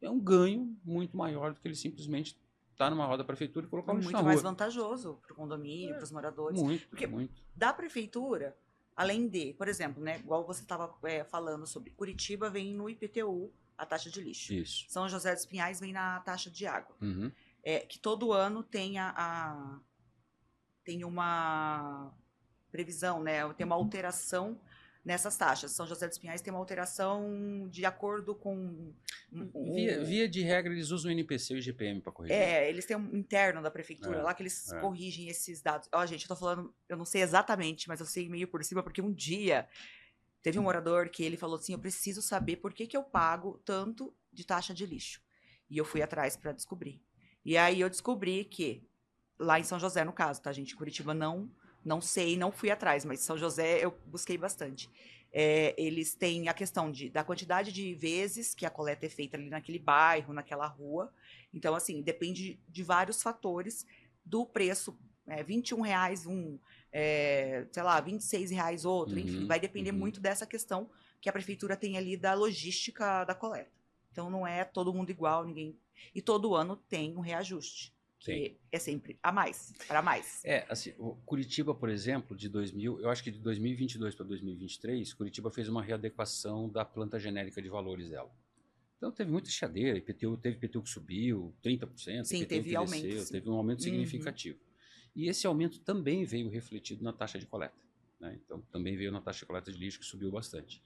é um ganho muito maior do que ele simplesmente estar numa roda da prefeitura e colocar o lixo na Muito mais rua. vantajoso para o condomínio, para os moradores. Muito, Porque muito. da prefeitura, além de, por exemplo, né, igual você estava falando sobre Curitiba, vem no IPTU a taxa de lixo. Isso. São José dos Pinhais vem na taxa de água. Uhum. Que todo ano tem tem uma previsão, né? Tem uma alteração nessas taxas. São José dos Pinhais tem uma alteração de acordo com Via de regra, eles usam o NPC e o IGPM para corrigir. eles têm um interno da prefeitura lá que eles corrigem esses dados. Ó, gente, eu tô falando, eu não sei exatamente, mas eu sei meio por cima, porque um dia teve um morador que ele falou assim: eu preciso saber por que eu pago tanto de taxa de lixo. E eu fui atrás para descobrir. E aí eu descobri que, lá em São José, no caso, tá, gente? Curitiba não sei, não fui atrás, mas São José eu busquei bastante. Eles têm a questão da quantidade de vezes que a coleta é feita ali naquele bairro, naquela rua. Então, assim, depende de vários fatores do preço. R$ 21 sei lá, R$ 26 outro, enfim, vai depender muito dessa questão que a prefeitura tem ali da logística da coleta. Então, não é todo mundo igual, ninguém. E todo ano tem um reajuste. Que é sempre a mais, para mais. Assim, Curitiba, por exemplo, eu acho que de 2022 para 2023, Curitiba fez uma readequação da planta genérica de valores dela. Então teve muita chiadeira, teve IPTU que subiu 30%, sim, IPTU teve que aumento, desceu, sim. teve um aumento significativo. E esse aumento também veio refletido na taxa de coleta, né? Então também veio na taxa de coleta de lixo, que subiu bastante.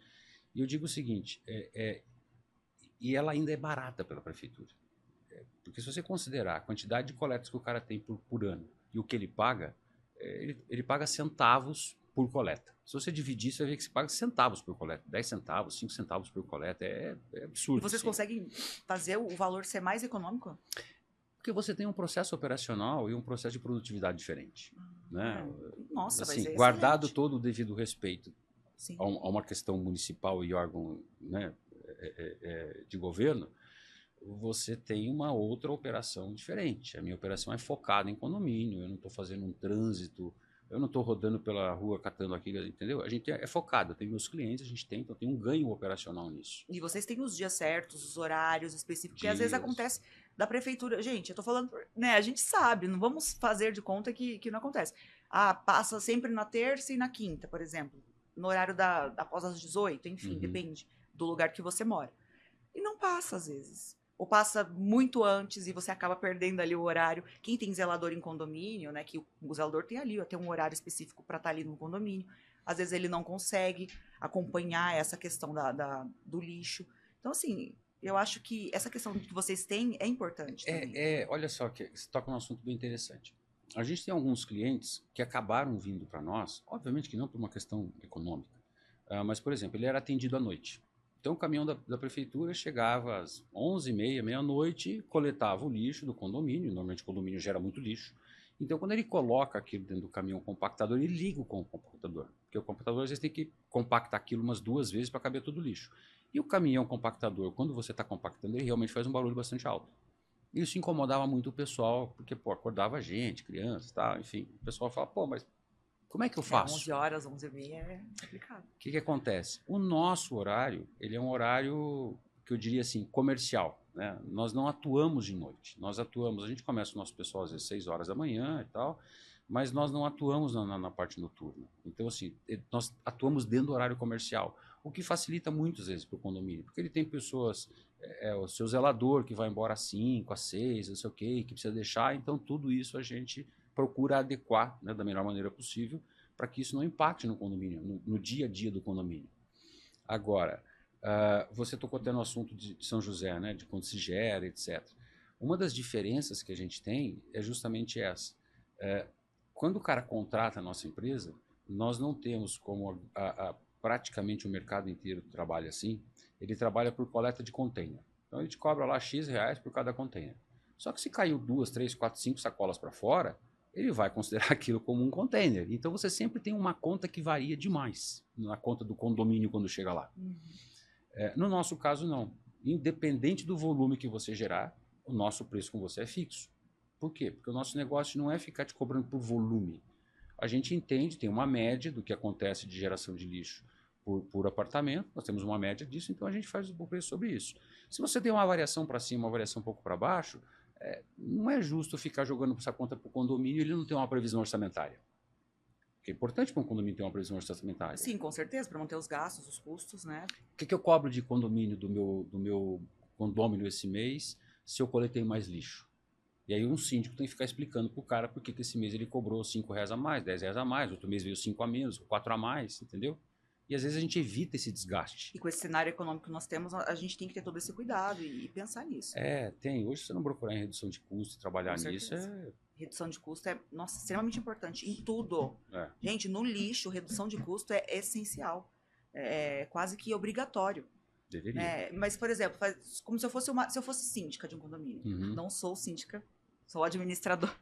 E eu digo o seguinte, e ela ainda é barata pela prefeitura. Porque se você considerar a quantidade de coletas que o cara tem por ano e o que ele paga, ele paga centavos por coleta. Se você dividir, você vai ver que você paga centavos por coleta. 10 centavos, 5 centavos por coleta. É absurdo. E vocês conseguem fazer o valor ser mais econômico? Porque você tem um processo operacional e um processo de produtividade diferente. Né? Nossa, assim, vai ser guardado excelente. todo o devido respeito Sim. a uma questão municipal e órgão, né, de governo, você tem uma outra operação diferente. A minha operação é focada em condomínio, eu não estou fazendo um trânsito, eu não estou rodando pela rua catando aquilo, entendeu? A gente é focado, eu tenho meus clientes, a gente tem, então tem um ganho operacional nisso. E vocês têm os dias certos, os horários específicos, porque às vezes acontece da prefeitura. Gente, eu tô falando, né, a gente sabe, não vamos fazer de conta que não acontece. Passa sempre na terça e na quinta, por exemplo, no horário após as 18, enfim, depende do lugar que você mora. E não passa às vezes. Ou passa muito antes e você acaba perdendo ali o horário. Quem tem zelador em condomínio, né? Que o zelador tem ali, tem um horário específico para estar ali no condomínio. Às vezes ele não consegue acompanhar essa questão do lixo. Então, assim, eu acho que essa questão que vocês têm é importante também. Olha só, que você toca num assunto bem interessante. A gente tem alguns clientes que acabaram vindo para nós, obviamente que não por uma questão econômica, mas, por exemplo, ele era atendido à noite. Então o caminhão da prefeitura chegava às 11h30, meia-noite, coletava o lixo do condomínio, normalmente o condomínio gera muito lixo. Então quando ele coloca aquilo dentro do caminhão compactador, ele liga com o compactador. Porque o compactador às vezes tem que compactar aquilo umas 2 vezes para caber todo o lixo. E o caminhão compactador, quando você está compactando, ele realmente faz um barulho bastante alto. Isso incomodava muito o pessoal, porque pô, acordava a gente, crianças, tá, enfim. O pessoal fala, pô, mas como é que eu faço? 11 horas, 11h30 é complicado. O que acontece? O nosso horário, ele é um horário que eu diria assim, comercial, né? Nós não atuamos de noite. Nós atuamos, a gente começa o nosso pessoal às vezes 6 horas da manhã e tal, mas nós não atuamos na parte noturna. Então, assim, nós atuamos dentro do horário comercial, o que facilita muitas vezes para o condomínio, porque ele tem pessoas, o seu zelador que vai embora às 5, às 6, não sei o quê, que precisa deixar, então tudo isso a gente procura adequar, né, da melhor maneira possível, para que isso não impacte no condomínio, no dia a dia do condomínio. Agora, você tocou até no assunto de São José, né, de quando se gera, etc. Uma das diferenças que a gente tem é justamente essa. Quando o cara contrata a nossa empresa, nós não temos como praticamente o mercado inteiro trabalha assim, ele trabalha por coleta de container. Então ele te cobra lá X reais por cada container. Só que se caiu 2, 3, 4, 5 sacolas para fora, ele vai considerar aquilo como um container. Então você sempre tem uma conta que varia demais na conta do condomínio quando chega lá. No nosso caso, não. Independente do volume que você gerar, o nosso preço com você é fixo. Por quê? Porque o nosso negócio não é ficar te cobrando por volume. A gente entende, tem uma média do que acontece de geração de lixo por apartamento, nós temos uma média disso, então a gente faz o preço sobre isso. Se você tem uma variação para cima, uma variação um pouco para baixo, não é justo ficar jogando essa conta para o condomínio e ele não ter uma previsão orçamentária. Porque é importante para um condomínio ter uma previsão orçamentária. Sim, com certeza, para manter os gastos, os custos, né? O que eu cobro de condomínio do meu condomínio esse mês se eu coletei mais lixo? E aí um síndico tem que ficar explicando para o cara por que esse mês ele cobrou 5 reais a mais, 10 reais a mais, outro mês veio 5 a menos, 4 a mais, entendeu? E às vezes a gente evita esse desgaste. E com esse cenário econômico que nós temos, a gente tem que ter todo esse cuidado e pensar nisso. Tem. Hoje, se você não procurar em redução de custo e trabalhar nisso, redução de custo é, nossa, extremamente importante em tudo. Gente, no lixo, redução de custo é essencial. É quase que obrigatório. Deveria. Mas, por exemplo, como se eu fosse síndica de um condomínio. Não sou síndica, sou administrador.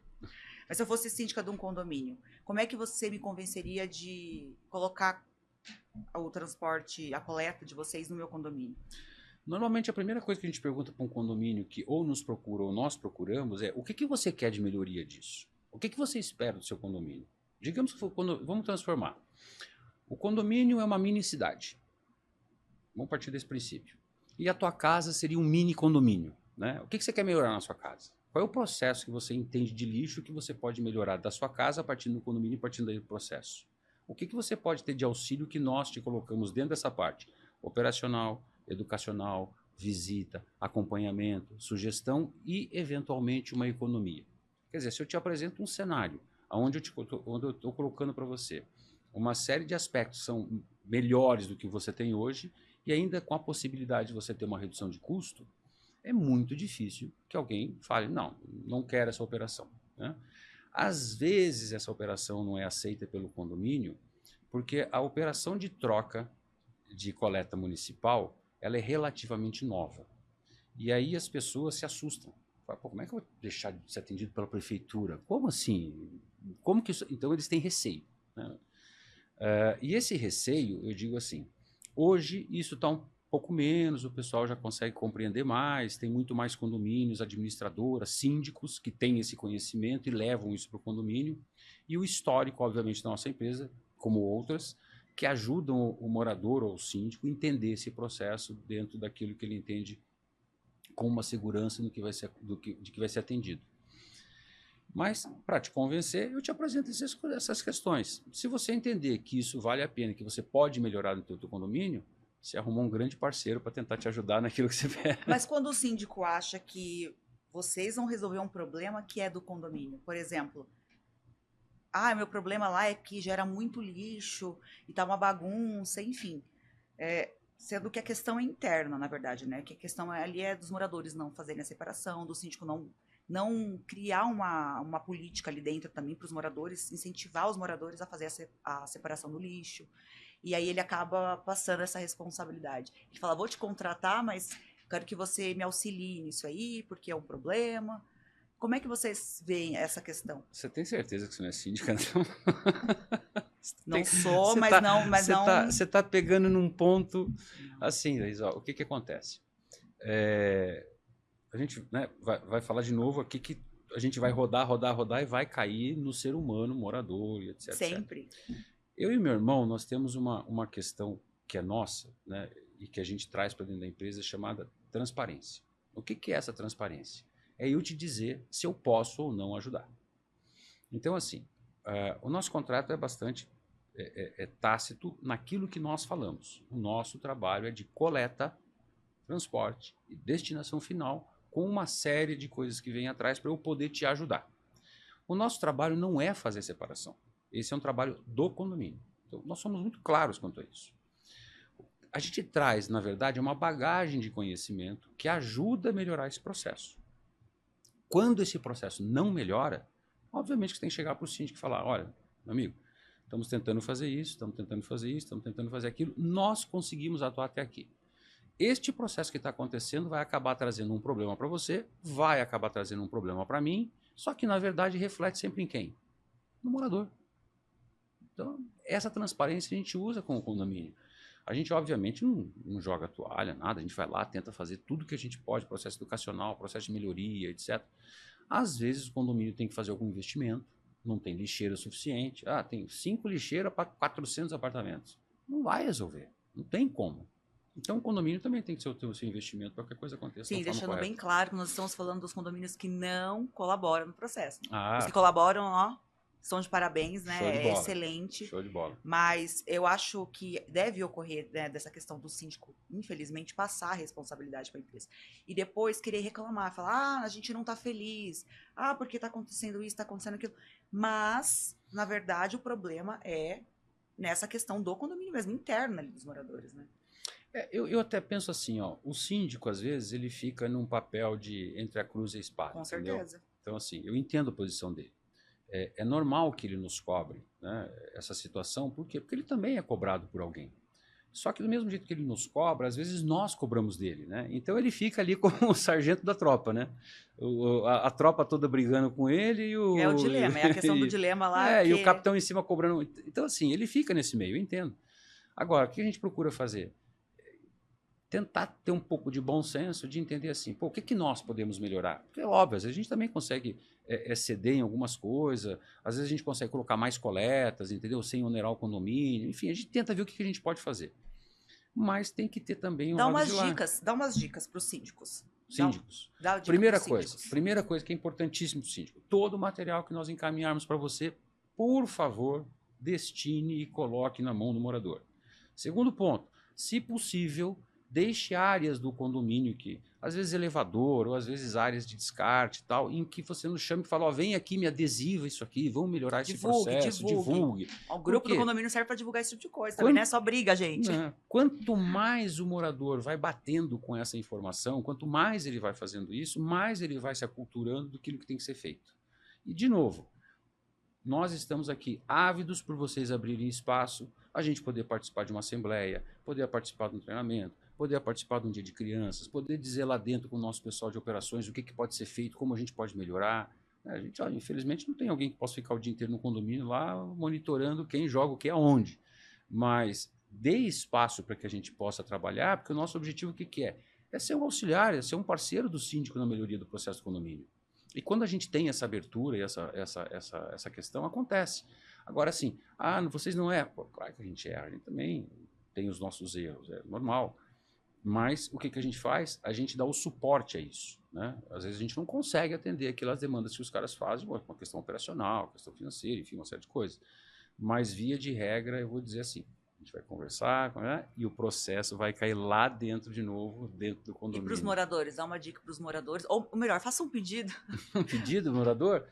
Mas se eu fosse síndica de um condomínio, como é que você me convenceria de colocar o transporte, a coleta de vocês no meu condomínio? Normalmente a primeira coisa que a gente pergunta para um condomínio que ou nos procura ou nós procuramos é: o que você quer de melhoria disso? O que você espera do seu condomínio? Digamos que vamos transformar. O condomínio é uma mini cidade. Vamos partir desse princípio. E a tua casa seria um mini condomínio, né? O que você quer melhorar na sua casa? Qual é o processo que você entende de lixo que você pode melhorar da sua casa a partir do condomínio e partindo do processo? O que você pode ter de auxílio que nós te colocamos dentro dessa parte? Operacional, educacional, visita, acompanhamento, sugestão e, eventualmente, uma economia. Quer dizer, se eu te apresento um cenário onde eu estou colocando para você uma série de aspectos que são melhores do que você tem hoje e ainda com a possibilidade de você ter uma redução de custo, é muito difícil que alguém fale: não quero essa operação, né? Às vezes essa operação não é aceita pelo condomínio porque a operação de troca de coleta municipal ela é relativamente nova. E aí as pessoas se assustam. Falam: pô, como é que eu vou deixar de ser atendido pela prefeitura? Como assim? Como que isso? Então eles têm receio, né? E esse receio, eu digo assim, hoje isso está um pouco menos, o pessoal já consegue compreender mais, tem muito mais condomínios, administradoras, síndicos que têm esse conhecimento e levam isso para o condomínio. E o histórico, obviamente, da nossa empresa, como outras, que ajudam o morador ou o síndico a entender esse processo dentro daquilo que ele entende com uma segurança de que vai ser atendido. Mas, para te convencer, eu te apresento essas questões. Se você entender que isso vale a pena, que você pode melhorar no teu condomínio, você arrumou um grande parceiro para tentar te ajudar naquilo que você quer. Mas quando o síndico acha que vocês vão resolver um problema que é do condomínio, por exemplo, meu problema lá é que gera muito lixo e tá uma bagunça, enfim. Sendo que a questão é interna, na verdade, né? Que a questão ali é dos moradores não fazerem a separação, do síndico não criar uma política ali dentro também para os moradores, incentivar os moradores a fazer a separação do lixo. E aí ele acaba passando essa responsabilidade. Ele fala, vou te contratar, mas quero que você me auxilie nisso aí, porque é um problema. Como é que vocês veem essa questão? Você tem certeza que você não é síndica, não? Não sou, mas não, Você tá pegando num ponto assim, Laís, ó, o que acontece? A gente, né, vai falar de novo aqui que a gente vai rodar e vai cair no ser humano, morador, e etc. Sempre. Etc. Eu e meu irmão, nós temos uma questão que é nossa, né, e que a gente traz para dentro da empresa chamada transparência. O que é essa transparência? É eu te dizer se eu posso ou não ajudar. Então, assim, o nosso contrato é bastante tácito naquilo que nós falamos. O nosso trabalho é de coleta, transporte e destinação final, com uma série de coisas que vem atrás para eu poder te ajudar. O nosso trabalho não é fazer separação. Esse é um trabalho do condomínio. Então, nós somos muito claros quanto a isso. A gente traz, na verdade, uma bagagem de conhecimento que ajuda a melhorar esse processo. Quando esse processo não melhora, obviamente que você tem que chegar para o síndico e falar, olha, meu amigo, estamos tentando fazer isso, estamos tentando fazer isso, estamos tentando fazer aquilo, nós conseguimos atuar até aqui. Este processo que está acontecendo vai acabar trazendo um problema para você, vai acabar trazendo um problema para mim, só que, na verdade, reflete sempre em quem? No morador. Então, essa transparência a gente usa com o condomínio. A gente, obviamente, não joga toalha, nada. A gente vai lá, tenta fazer tudo que a gente pode, processo educacional, processo de melhoria, etc. Às vezes, o condomínio tem que fazer algum investimento, não tem lixeira suficiente. Ah, tem 5 lixeiras para 400 apartamentos. Não vai resolver, não tem como. Então, o condomínio também tem que ter o seu investimento para que a coisa aconteça. Sim, deixando bem claro que nós estamos falando dos condomínios que não colaboram no processo. Os que colaboram, ó, estão de parabéns, né? Show de bola. É excelente. Show de bola. Mas eu acho que deve ocorrer, né, dessa questão do síndico, infelizmente, passar a responsabilidade para a empresa. E depois querer reclamar, falar, a gente não está feliz. Porque está acontecendo isso, está acontecendo aquilo. Mas, na verdade, o problema é nessa questão do condomínio mesmo, interna ali dos moradores, né? Eu até penso assim, ó, o síndico, às vezes, ele fica num papel de entre a cruz e a espada. Com entendeu? certeza. Então, assim, eu entendo a posição dele. É normal que ele nos cobre, né, essa situação, por quê? Porque ele também é cobrado por alguém. Só que do mesmo jeito que ele nos cobra, às vezes nós cobramos dele, né? Então ele fica ali como o sargento da tropa, né? A tropa toda brigando com ele e o... É o dilema, é a questão do dilema lá. E o capitão em cima cobrando. Então, assim, ele fica nesse meio, eu entendo. Agora, o que a gente procura fazer? Tentar ter um pouco de bom senso, de entender assim, pô, o que nós podemos melhorar? Porque é óbvio, às vezes a gente também consegue ceder em algumas coisas, às vezes a gente consegue colocar mais coletas, entendeu? Sem onerar o condomínio, enfim, a gente tenta ver o que a gente pode fazer. Mas tem que ter também dá umas dicas para os síndicos. Síndicos. Primeira coisa que é importantíssimo para o síndico, todo o material que nós encaminharmos para você, por favor, destine e coloque na mão do morador. Segundo ponto, se possível, deixe áreas do condomínio que, às vezes elevador, ou às vezes áreas de descarte e tal, em que você nos chame e fala, ó, vem aqui, me adesiva isso aqui, vamos melhorar esse processo, divulgue. O grupo do condomínio serve para divulgar esse tipo de coisa, também não é só briga, gente. Quanto mais o morador vai batendo com essa informação, quanto mais ele vai fazendo isso, mais ele vai se aculturando do que tem que ser feito. E, de novo, nós estamos aqui ávidos por vocês abrirem espaço, a gente poder participar de uma assembleia, poder participar de um treinamento, poder participar de um dia de crianças, poder dizer lá dentro com o nosso pessoal de operações o que pode ser feito, como a gente pode melhorar. A gente, infelizmente, não tem alguém que possa ficar o dia inteiro no condomínio lá monitorando quem joga o que aonde. Mas dê espaço para que a gente possa trabalhar, porque o nosso objetivo o que é? É ser um auxiliar, é ser um parceiro do síndico na melhoria do processo do condomínio. E quando a gente tem essa abertura e essa questão, acontece. Agora, assim, vocês não é? Pô, claro que a gente erra, a gente também tem os nossos erros, é normal. Mas o que a gente faz? A gente dá o suporte a isso, né? Às vezes a gente não consegue atender aquelas demandas que os caras fazem, uma questão operacional, questão financeira, enfim, uma série de coisas. Mas, via de regra, eu vou dizer assim, a gente vai conversar, né? E o processo vai cair lá dentro de novo, dentro do condomínio. E para os moradores? Dá uma dica para os moradores, ou melhor, faça um pedido. Um pedido, morador?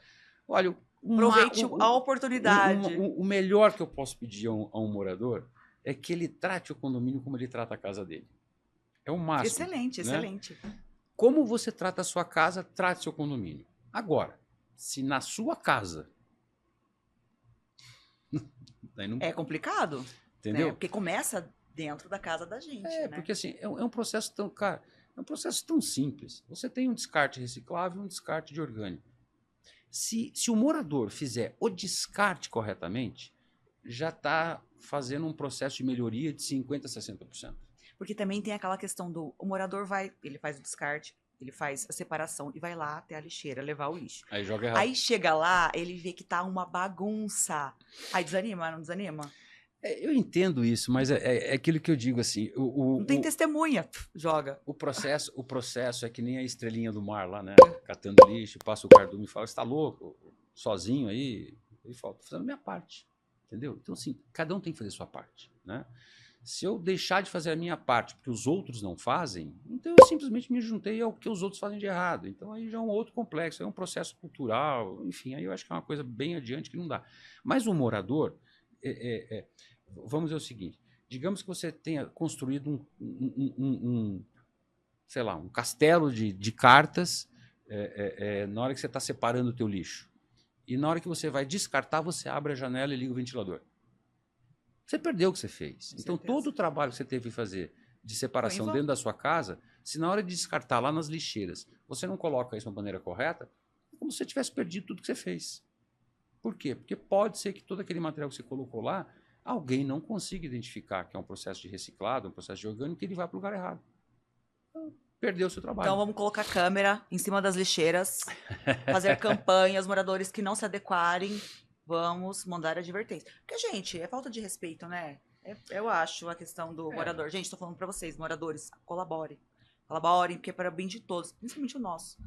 Olha, aproveite a oportunidade. O melhor que eu posso pedir a um morador é que ele trate o condomínio como ele trata a casa dele. É o máximo. Excelente, né? Excelente. Como você trata a sua casa, trate seu condomínio. Agora, se na sua casa... Daí não... É complicado, Entendeu? né? Porque começa dentro da casa da gente, né? Porque assim, é um processo tão, cara, é um processo tão simples. Você tem um descarte reciclável e um descarte de orgânico. Se o morador fizer o descarte corretamente, já está fazendo um processo de melhoria de 50% a 60%. Porque também tem aquela questão do o morador ele faz o descarte, ele faz a separação e vai lá até a lixeira levar o lixo. Aí joga errado. Aí chega lá, ele vê que tá uma bagunça. Aí desanima, não desanima? Eu entendo isso, mas é aquilo que eu digo assim. Não tem testemunha, joga. O processo é que nem a estrelinha do mar lá, né? Catando lixo, passa o cardume e fala: você está louco? Sozinho aí? Ele fala: estou fazendo a minha parte. Entendeu? Então, assim, cada um tem que fazer a sua parte, né? Se eu deixar de fazer a minha parte porque os outros não fazem, então eu simplesmente me juntei ao que os outros fazem de errado. Então aí já é um outro complexo, é um processo cultural, enfim, aí eu acho que é uma coisa bem adiante que não dá. Mas o morador, vamos dizer o seguinte, digamos que você tenha construído sei lá, um castelo de cartas na hora que você está separando o teu lixo. E na hora que você vai descartar, você abre a janela e liga o ventilador. Você perdeu o que você fez. Então, todo o trabalho que você teve que fazer de separação dentro da sua casa, se na hora de descartar lá nas lixeiras, você não coloca isso de uma maneira correta, é como se você tivesse perdido tudo que você fez. Por quê? Porque pode ser que todo aquele material que você colocou lá, alguém não consiga identificar que é um processo de reciclado, um processo de orgânico, e ele vai para o lugar errado. Então, perdeu o seu trabalho. Então vamos colocar câmera em cima das lixeiras, fazer campanhas, moradores que não se adequarem, vamos mandar advertência. Porque, gente, é falta de respeito, né? Eu acho a questão do morador. Gente, estou falando para vocês, moradores, colaborem. Colaborem, porque é para o bem de todos, principalmente o nosso.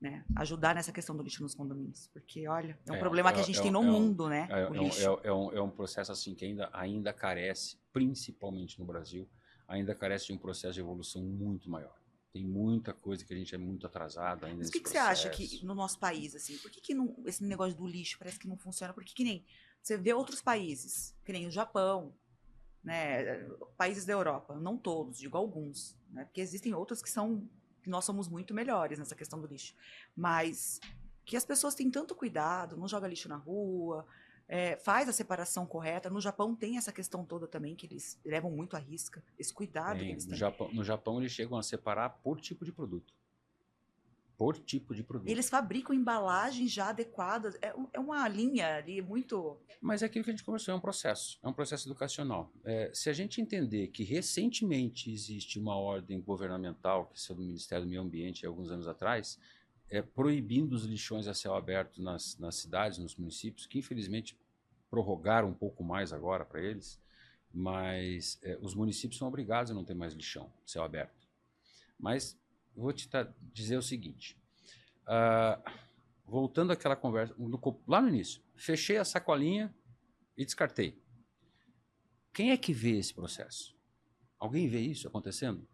Né? Ajudar nessa questão do lixo nos condomínios. Porque, olha, é um problema que a gente tem no mundo, né? O lixo. É um processo assim que ainda carece, principalmente no Brasil, ainda carece de um processo de evolução muito maior. Tem muita coisa que a gente é muito atrasado ainda. Mas o que você acha que no nosso país, assim, por que não, esse negócio do lixo parece que não funciona? Porque que nem você vê outros países, que nem o Japão, né? Países da Europa, não todos, digo alguns, né? Porque existem outros que nós somos muito melhores nessa questão do lixo. Mas que as pessoas têm tanto cuidado, não joga lixo na rua, faz a separação correta. No Japão tem essa questão toda também, que eles levam muito à risca, esse cuidado que eles têm. No Japão eles chegam a separar por tipo de produto. Por tipo de produto. Eles fabricam embalagens já adequadas. É uma linha ali muito... Mas é aquilo que a gente conversou, é um processo educacional. Se a gente entender que recentemente existe uma ordem governamental, que saiu do Ministério do Meio Ambiente, alguns anos atrás, proibindo os lixões a céu aberto nas cidades, nos municípios, que infelizmente prorrogaram um pouco mais agora para eles, mas os municípios são obrigados a não ter mais lixão, céu aberto. Mas vou te dizer o seguinte, voltando àquela conversa, lá no início, fechei a sacolinha e descartei. Quem é que vê esse processo? Alguém vê isso acontecendo?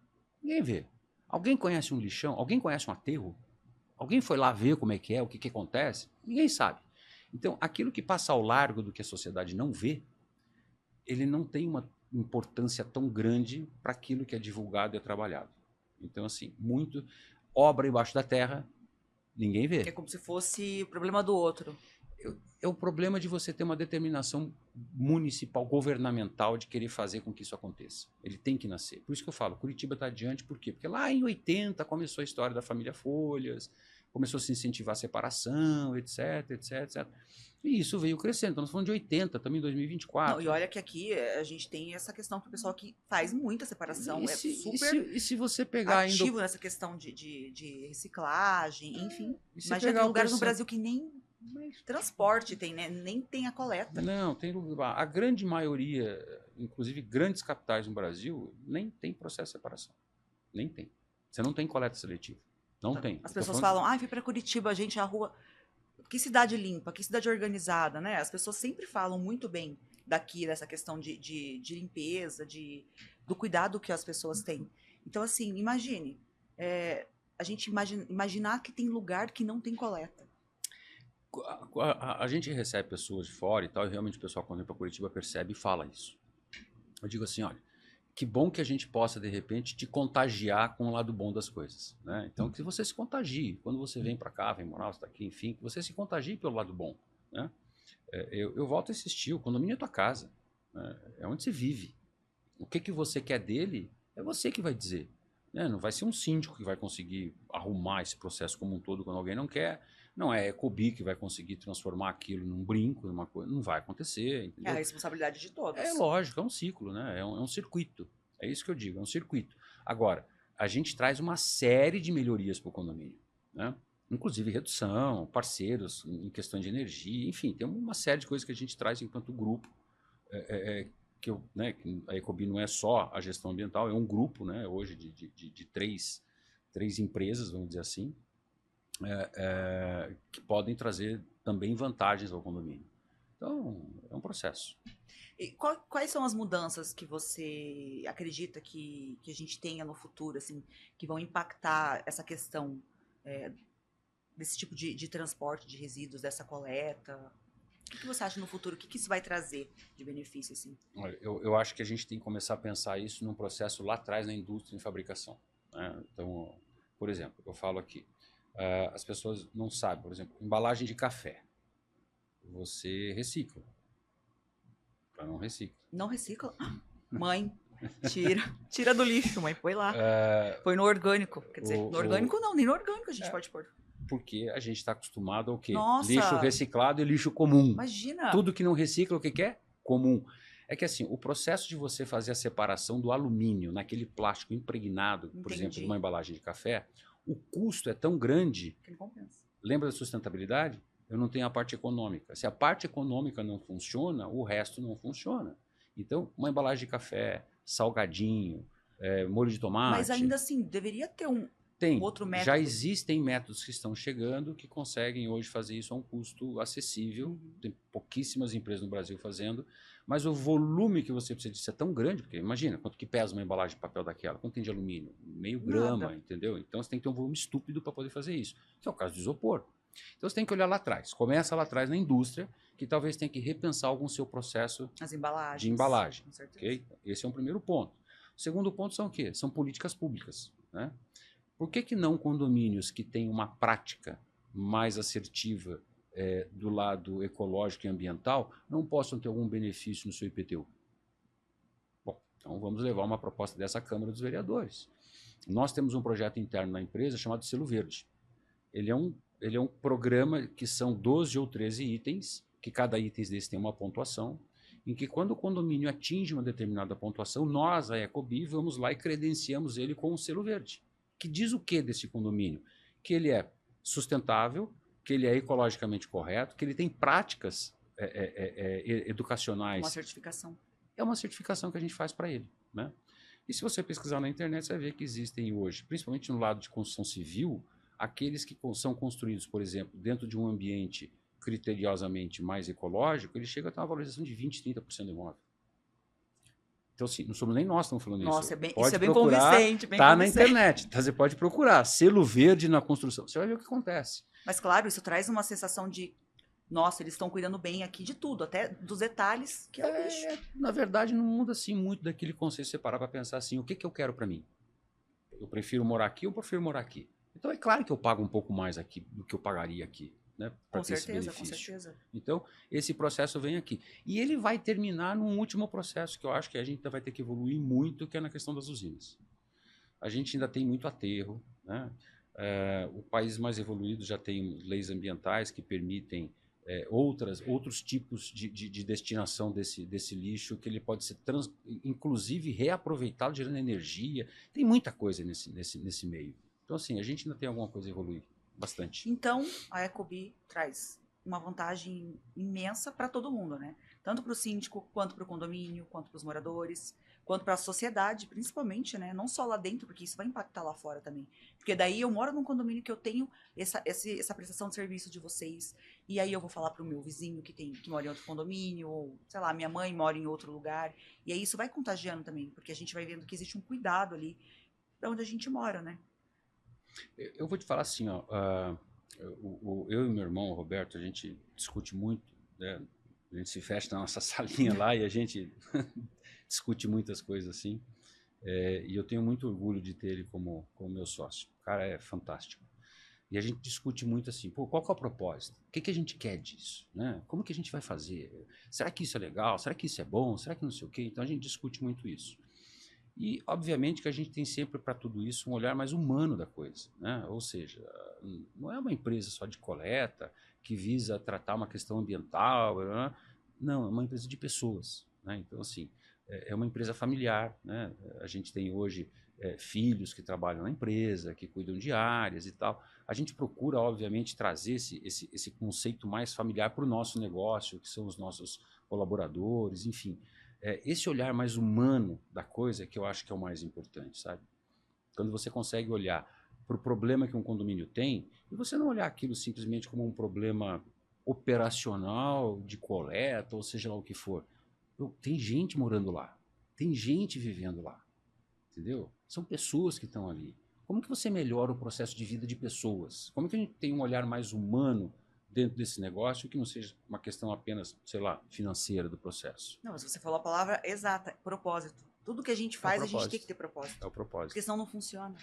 Ninguém vê. Alguém conhece um lixão? Alguém conhece um aterro? Alguém foi lá ver como é que o que acontece? Ninguém sabe. Então, aquilo que passa ao largo do que a sociedade não vê, ele não tem uma importância tão grande para aquilo que é divulgado e é trabalhado. Então, assim, muito obra embaixo da terra, ninguém vê. É como se fosse o problema do outro. É o problema de você ter uma determinação municipal, governamental, de querer fazer com que isso aconteça. Ele tem que nascer. Por isso que eu falo, Curitiba está adiante, por quê? Porque lá em 80 começou a história da família Folhas, começou a se incentivar a separação, etc, etc, etc. E isso veio crescendo. Então, nós falamos de 80, também em 2024. Não, e olha que aqui a gente tem essa questão que o pessoal que faz muita separação, e se você pegar ativo nessa questão de reciclagem, enfim. Imagina, tem lugares no Brasil que nem transporte tem, né? Nem tem a coleta. Não, tem lugar. A grande maioria, inclusive grandes capitais no Brasil, nem tem processo de separação. Nem tem. Você não tem coleta seletiva. Não tem. As pessoas falam, fui para Curitiba, gente, a rua... Que cidade limpa, que cidade organizada, né? As pessoas sempre falam muito bem daqui, dessa questão de limpeza, do cuidado que as pessoas têm. Então, assim, imagine, a gente imaginar que tem lugar que não tem coleta. A gente recebe pessoas de fora e tal, e realmente o pessoal quando vem para Curitiba percebe e fala isso. Eu digo assim, olha, que bom que a gente possa, de repente, te contagiar com o lado bom das coisas, né? Então, que você se contagie. Quando você vem para cá, vem morar, você está aqui, enfim, que você se contagie pelo lado bom, né? Eu volto a insistir, o condomínio é tua casa, né? É onde você vive. O que você quer dele é você que vai dizer, né? Não vai ser um síndico que vai conseguir arrumar esse processo como um todo quando alguém não quer. Não é a Ecobi que vai conseguir transformar aquilo num brinco, numa coisa. Não vai acontecer, É entendeu? a responsabilidade de É todos. lógico, é um ciclo, né? É um circuito. É isso que eu digo, é um circuito. Agora, a gente traz uma série de melhorias para o condomínio, né? Inclusive redução, parceiros em questão de energia, enfim, tem uma série de coisas que a gente traz enquanto grupo. Que a Ecobi não é só a gestão ambiental, é um grupo, né, hoje de três empresas, vamos dizer assim, que podem trazer também vantagens ao condomínio. Então, é um processo. E quais são as mudanças que você acredita que a gente tenha no futuro, assim, que vão impactar essa questão desse tipo de transporte de resíduos, dessa coleta? O que você acha no futuro? O que isso vai trazer de benefício, assim? Olha, eu acho que a gente tem que começar a pensar isso num processo lá atrás na indústria de fabricação, né? Então, por exemplo, eu falo aqui, as pessoas não sabem, por exemplo, embalagem de café, você recicla, para não recicla. Não recicla? Mãe, tira do lixo, mãe, põe lá. Põe no orgânico. Quer dizer, no orgânico não, nem no orgânico a gente pode pôr. Porque a gente está acostumado ao quê? Nossa! Lixo reciclado e lixo comum. Imagina! Tudo que não recicla, o que é? Comum. É que assim, o processo de você fazer a separação do alumínio naquele plástico impregnado, por exemplo, de uma embalagem de café, o custo é tão grande. Que não compensa. Lembra da sustentabilidade? Eu não tenho a parte econômica. Se a parte econômica não funciona, o resto não funciona. Então, uma embalagem de café, salgadinho, molho de tomate. Mas ainda assim, deveria ter um outro método. Já existem métodos que estão chegando que conseguem hoje fazer isso a um custo acessível. Uhum. Tem pouquíssimas empresas no Brasil fazendo, mas o volume que você precisa disso é tão grande, porque imagina quanto que pesa uma embalagem de papel daquela, quanto tem de alumínio? Meio grama, entendeu? Então você tem que ter um volume estúpido para poder fazer isso, que é o caso do isopor. Então você tem que olhar lá atrás. Começa lá atrás na indústria, que talvez tenha que repensar algum seu processo de embalagem. Com certeza. Okay? Esse é um primeiro ponto. O segundo ponto são o quê? São políticas públicas, né? Por que não condomínios que têm uma prática mais assertiva do lado ecológico e ambiental não possam ter algum benefício no seu IPTU? Bom, então vamos levar uma proposta dessa à Câmara dos Vereadores. Nós temos um projeto interno na empresa chamado Selo Verde. Ele é um programa que são 12 ou 13 itens, que cada item desse tem uma pontuação, em que quando o condomínio atinge uma determinada pontuação, nós, a Ecobi, vamos lá e credenciamos ele com o selo verde. Que diz o que desse condomínio? Que ele é sustentável, que ele é ecologicamente correto, que ele tem práticas educacionais. Uma certificação. É uma certificação que a gente faz para ele, né? E se você pesquisar na internet, você vai ver que existem hoje, principalmente no lado de construção civil, aqueles que são construídos, por exemplo, dentro de um ambiente criteriosamente mais ecológico, ele chega a ter uma valorização de 20%, 30% do imóvel. Então, assim, não somos nem nós que estamos falando isso. Nossa, pode isso é bem procurar, convincente. Tá na internet. Tá, você pode procurar selo verde na construção. Você vai ver o que acontece. Mas, claro, isso traz uma sensação de, nossa, eles estão cuidando bem aqui de tudo, até dos detalhes, que é o lixo. Na verdade, não muda assim muito daquele conceito de você parar para pensar assim, o que eu quero para mim? Eu prefiro morar aqui ou prefiro morar aqui? Então, é claro que eu pago um pouco mais aqui do que eu pagaria aqui, né? Para ter esse benefício. Com certeza. Então, esse processo vem aqui. E ele vai terminar num último processo que eu acho que a gente ainda vai ter que evoluir muito, que é na questão das usinas. A gente ainda tem muito aterro, né? O país mais evoluído já tem leis ambientais que permitem outros tipos de destinação desse lixo, que ele pode ser, inclusive, reaproveitado, gerando energia. Tem muita coisa nesse meio. Então, assim, a gente ainda tem alguma coisa a evoluir. Bastante. Então, a Ecobi traz uma vantagem imensa para todo mundo, né? Tanto para o síndico, quanto para o condomínio, quanto para os moradores, quanto para a sociedade, principalmente, né? Não só lá dentro, porque isso vai impactar lá fora também. Porque daí eu moro num condomínio que eu tenho essa prestação de serviço de vocês, e aí eu vou falar para o meu vizinho que mora em outro condomínio, ou, sei lá, minha mãe mora em outro lugar, e aí isso vai contagiando também, porque a gente vai vendo que existe um cuidado ali para onde a gente mora, né? Eu vou te falar assim, ó, eu e meu irmão, o Roberto, a gente discute muito, né? A gente se fecha na nossa salinha lá e a gente discute muitas coisas assim. E eu tenho muito orgulho de ter ele como meu sócio. O cara é fantástico. E a gente discute muito assim, pô, qual que é o propósito? O que, que a gente quer disso? Né? Como que a gente vai fazer? Será que isso é legal? Será que isso é bom? Será que não sei o quê? Então a gente discute muito isso. E, obviamente, que a gente tem sempre para tudo isso um olhar mais humano da coisa. Né? Ou seja, não é uma empresa só de coleta que visa tratar uma questão ambiental. Né? Não, é uma empresa de pessoas. Né? Então, assim, é uma empresa familiar. Né? A gente tem hoje filhos que trabalham na empresa, que cuidam de áreas e tal. A gente procura, obviamente, trazer esse conceito mais familiar para o nosso negócio, que são os nossos colaboradores, enfim. Esse olhar mais humano da coisa é que eu acho que é o mais importante, sabe? Quando você consegue olhar para o problema que um condomínio tem, e você não olhar aquilo simplesmente como um problema operacional, de coleta, ou seja lá o que for. Tem gente morando lá, tem gente vivendo lá, entendeu? São pessoas que estão ali. Como que você melhora o processo de vida de pessoas? Como que a gente tem um olhar mais humano dentro desse negócio que não seja uma questão apenas, sei lá, financeira do processo? Não, mas você falou a palavra exata, propósito. Tudo que a gente É o faz, a gente tem que propósito. ter propósito. É o propósito. Porque senão não funciona,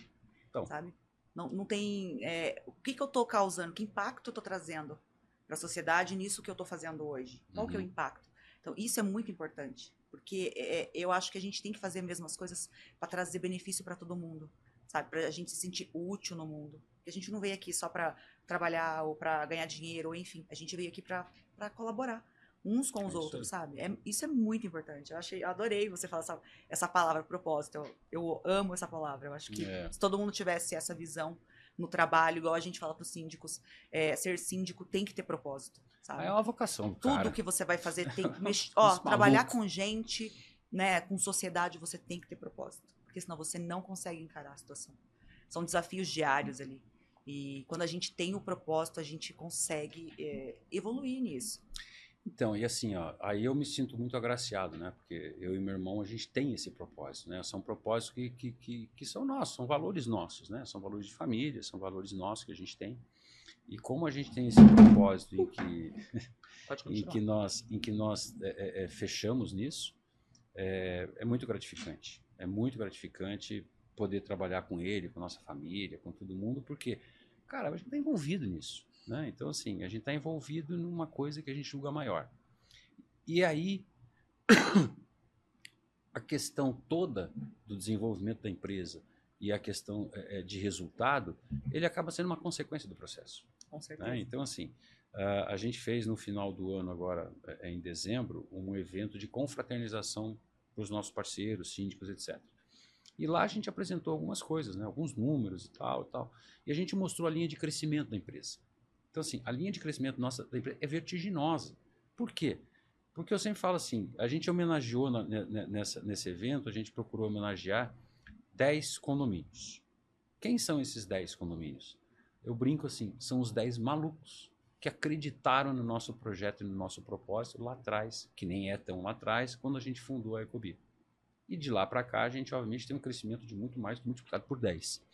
Então, sabe? Não tem... o que eu estou causando? Que impacto eu estou trazendo para a sociedade nisso que eu estou fazendo hoje? Qual que é o impacto? Então, isso é muito importante. Porque eu acho que a gente tem que fazer mesmo as coisas para trazer benefício para todo mundo, sabe? Para a gente se sentir útil no mundo. Porque a gente não veio aqui só para trabalhar ou para ganhar dinheiro, ou enfim. A gente veio aqui para colaborar uns com os outros, sabe? Isso é muito importante. Eu adorei você falar essa palavra, propósito. Eu amo essa palavra. Eu acho que se todo mundo tivesse essa visão no trabalho, igual a gente fala para os síndicos, ser síndico tem que ter propósito, sabe? É uma vocação do Tudo cara. que você vai fazer tem que mexer. Uns Trabalhar malucos. com gente, né, com sociedade, você tem que ter propósito. Porque senão você não consegue encarar a situação. São desafios diários ali. E quando a gente tem o propósito, a gente consegue evoluir nisso. Então, e assim, ó, aí eu me sinto muito agraciado, né? Porque eu e meu irmão, a gente tem esse propósito, né? São propósitos que são nossos, são valores nossos, né? São valores de família, são valores nossos que a gente tem. E como a gente tem esse propósito em que nós fechamos nisso, é muito gratificante. É muito gratificante poder trabalhar com ele, com a nossa família, com todo mundo, porque, cara, a gente está envolvido nisso. Né? Então, assim, a gente está envolvido numa coisa que a gente julga maior. E aí, a questão toda do desenvolvimento da empresa e a questão de resultado, ele acaba sendo uma consequência do processo. Com certeza. Né? Então, assim, a gente fez no final do ano, agora em dezembro, um evento de confraternização para os nossos parceiros, síndicos, etc. E lá a gente apresentou algumas coisas, né? Alguns números e tal, e tal. E a gente mostrou a linha de crescimento da empresa. Então, assim, a linha de crescimento nossa da empresa é vertiginosa. Por quê? Porque eu sempre falo assim, a gente homenageou nesse evento, a gente procurou homenagear 10 condomínios. Quem são esses 10 condomínios? Eu brinco assim, são os 10 malucos que acreditaram no nosso projeto e no nosso propósito lá atrás, que nem é tão lá atrás, quando a gente fundou a Ecobi. E de lá para cá, a gente obviamente tem um crescimento de muito mais, multiplicado por 10.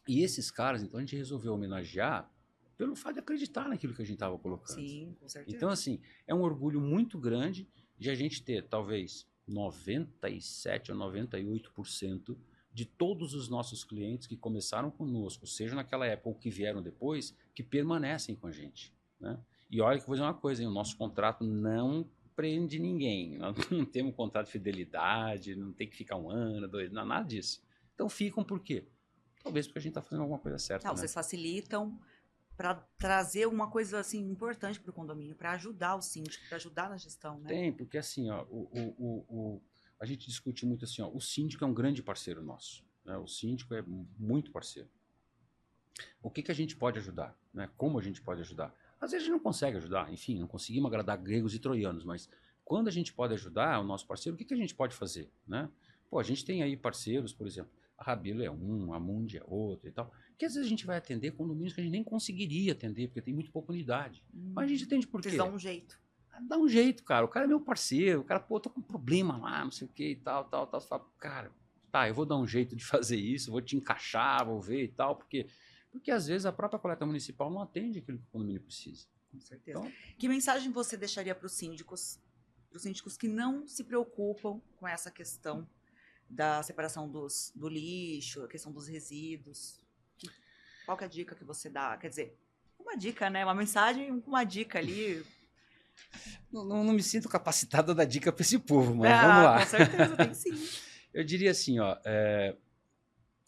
E esses caras, então, a gente resolveu homenagear pelo fato de acreditar naquilo que a gente estava colocando. Sim, com certeza. Então, assim, é um orgulho muito grande de a gente ter, talvez, 97% ou 98% de todos os nossos clientes que começaram conosco, seja naquela época ou que vieram depois, que permanecem com a gente. Né? E olha que eu vou dizer uma coisa, hein? O nosso contrato não prende ninguém. Nós não temos um contrato de fidelidade, não tem que ficar 1 ano, 2, não, nada disso. Então ficam por quê? Talvez porque a gente está fazendo alguma coisa certa. Vocês facilitam para trazer uma coisa assim importante para o condomínio, para ajudar o síndico, para ajudar na gestão, né? Tem, porque assim, ó, a gente discute muito assim, ó, o síndico é um grande parceiro nosso, né? O síndico é muito parceiro. O que a gente pode ajudar, né? Como a gente pode ajudar? Às vezes a gente não consegue ajudar, enfim, não conseguimos agradar gregos e troianos, mas quando a gente pode ajudar o nosso parceiro, o que a gente pode fazer, né? Pô, a gente tem aí parceiros, por exemplo, a Rabelo é um, a Mundi é outro e tal, que às vezes a gente vai atender condomínios que a gente nem conseguiria atender, porque tem muito pouca unidade. Mas a gente atende por quê? Vocês dão um jeito. Dá um jeito, cara. O cara é meu parceiro, o cara, pô, tô com um problema lá, não sei o que e tal. Você fala, cara, tá, eu vou dar um jeito de fazer isso, vou te encaixar, vou ver e tal, porque às vezes a própria coleta municipal não atende aquilo que o condomínio precisa. Com certeza. Então, que mensagem você deixaria para os síndicos que não se preocupam com essa questão da separação do lixo, a questão dos resíduos. Qual que é a dica que você dá? Quer dizer, uma dica, né? Uma mensagem, uma dica ali. Não me sinto capacitado a dar dica para esse povo, mas vamos lá. Com certeza, tem sim. Eu diria assim, ó,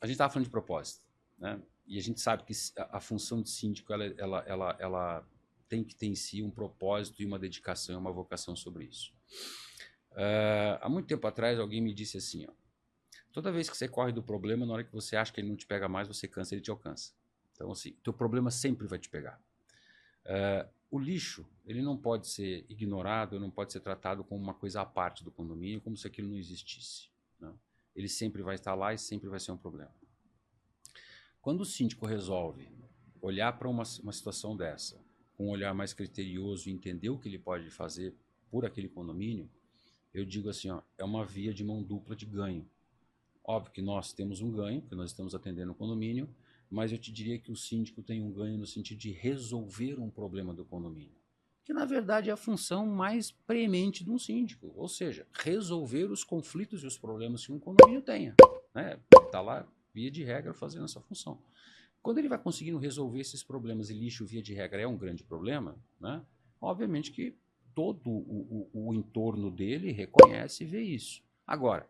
a gente estava falando de propósito, né? E a gente sabe que a função de síndico ela tem que ter em si um propósito e uma dedicação e uma vocação sobre isso. Há muito tempo atrás alguém me disse assim, ó, toda vez que você corre do problema, na hora que você acha que ele não te pega mais, você cansa, ele te alcança. Então, assim, teu problema sempre vai te pegar. O lixo, ele não pode ser ignorado, não pode ser tratado como uma coisa à parte do condomínio, como se aquilo não existisse, né? Ele sempre vai estar lá e sempre vai ser um problema. Quando o síndico resolve olhar para uma situação dessa, com um olhar mais criterioso e entender o que ele pode fazer por aquele condomínio, eu digo assim, ó, é uma via de mão dupla de ganho. Óbvio que nós temos um ganho, porque nós estamos atendendo o condomínio, mas eu te diria que o síndico tem um ganho no sentido de resolver um problema do condomínio, que na verdade é a função mais preemente de um síndico, ou seja, resolver os conflitos e os problemas que um condomínio tenha, né? Está lá, via de regra, fazendo essa função. Quando ele vai conseguindo resolver esses problemas, e lixo, via de regra, é um grande problema, né? Obviamente que todo o entorno dele reconhece e vê isso. Agora,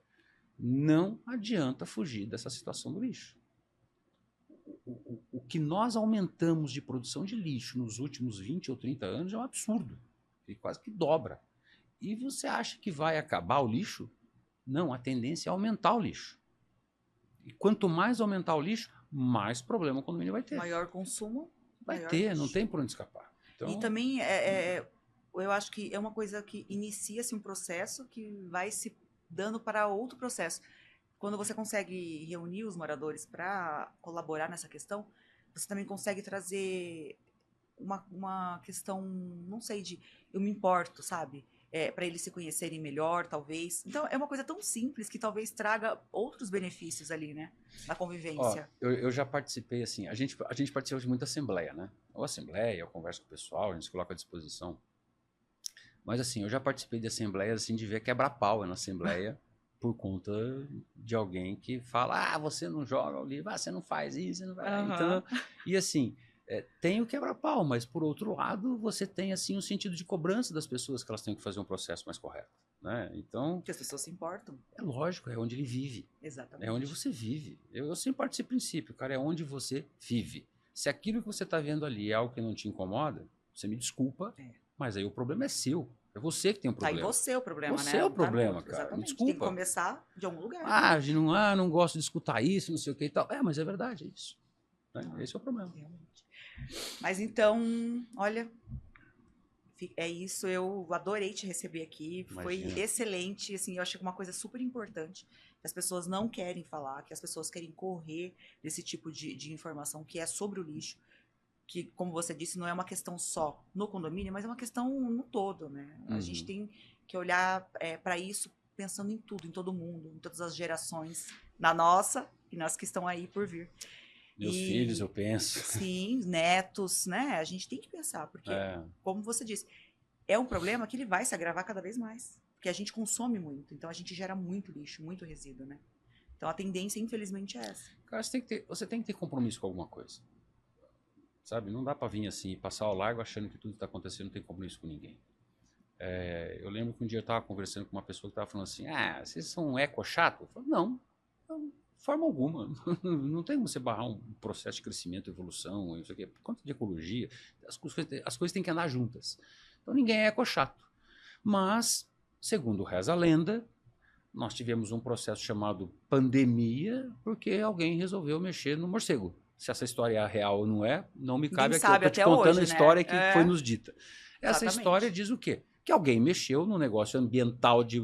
não adianta fugir dessa situação do lixo. O que nós aumentamos de produção de lixo nos últimos 20 ou 30 anos é um absurdo. Ele quase que dobra. E você acha que vai acabar o lixo? Não, a tendência é aumentar o lixo. E quanto mais aumentar o lixo, mais problema o condomínio vai ter. Maior consumo, vai maior ter, lixo. Não tem por onde escapar. Então, e também eu acho que é uma coisa que inicia-se um processo que vai se dando para outro processo. Quando você consegue reunir os moradores para colaborar nessa questão, você também consegue trazer uma questão, não sei, de eu me importo, sabe? Para eles se conhecerem melhor, talvez. Então, é uma coisa tão simples que talvez traga outros benefícios ali, né? Na convivência. Eu já participei, assim, a gente participa de muita assembleia, né? Ou assembleia, eu converso com o pessoal, a gente se coloca à disposição. Mas, assim, eu já participei de assembleias, assim, de ver quebra-pau na assembleia por conta de alguém que fala, você não joga o livro, você não faz isso, você não vai... Uhum. Então, e assim, tem o quebra-pau, mas por outro lado, você tem assim um sentido de cobrança das pessoas que elas têm que fazer um processo mais correto, né? Então, que as pessoas se importam. É lógico, é onde ele vive. Exatamente. É onde você vive. Eu sempre parto desse princípio, cara, é onde você vive. Se aquilo que você está vendo ali é algo que não te incomoda, você me desculpa, mas aí o problema é seu. É você que tem um problema. Tá em você o problema, você né? é o problema, cara. Exatamente. Me desculpa. Tem que começar de algum lugar. Não gosto de escutar isso, não sei o que e tal. Mas é verdade, é isso. Esse é o problema. Realmente. Mas então, olha, é isso. Eu adorei te receber aqui. Imagina. Foi excelente. Assim, eu achei uma coisa super importante. Que as pessoas não querem falar, que as pessoas querem correr desse tipo de informação que é sobre o lixo. Que, como você disse, não é uma questão só no condomínio, mas é uma questão no todo, né? A gente tem que olhar para isso pensando em tudo, em todo mundo, em todas as gerações, na nossa e nas que estão aí por vir. Meus filhos, eu penso. Sim, netos, né? A gente tem que pensar, porque, como você disse, é um problema que ele vai se agravar cada vez mais, porque a gente consome muito, então a gente gera muito lixo, muito resíduo, né? Então a tendência, infelizmente, é essa. Cara, você tem que ter compromisso com alguma coisa. Sabe, não dá para vir assim e passar ao largo achando que tudo que está acontecendo não tem compromisso com ninguém. Eu lembro que um dia eu estava conversando com uma pessoa que estava falando assim, vocês são um eco chato? Eu falei, não, de forma alguma. Não tem como você barrar um processo de crescimento, evolução, isso aqui. Por conta de ecologia, as coisas têm que andar juntas. Então ninguém é eco chato. Mas, segundo reza a lenda, nós tivemos um processo chamado pandemia porque alguém resolveu mexer no morcego. Se essa história é real ou não é, não me cabe aqui. Eu estou te contando a história que foi nos dita. Essa história diz o quê? Que alguém mexeu no negócio ambiental de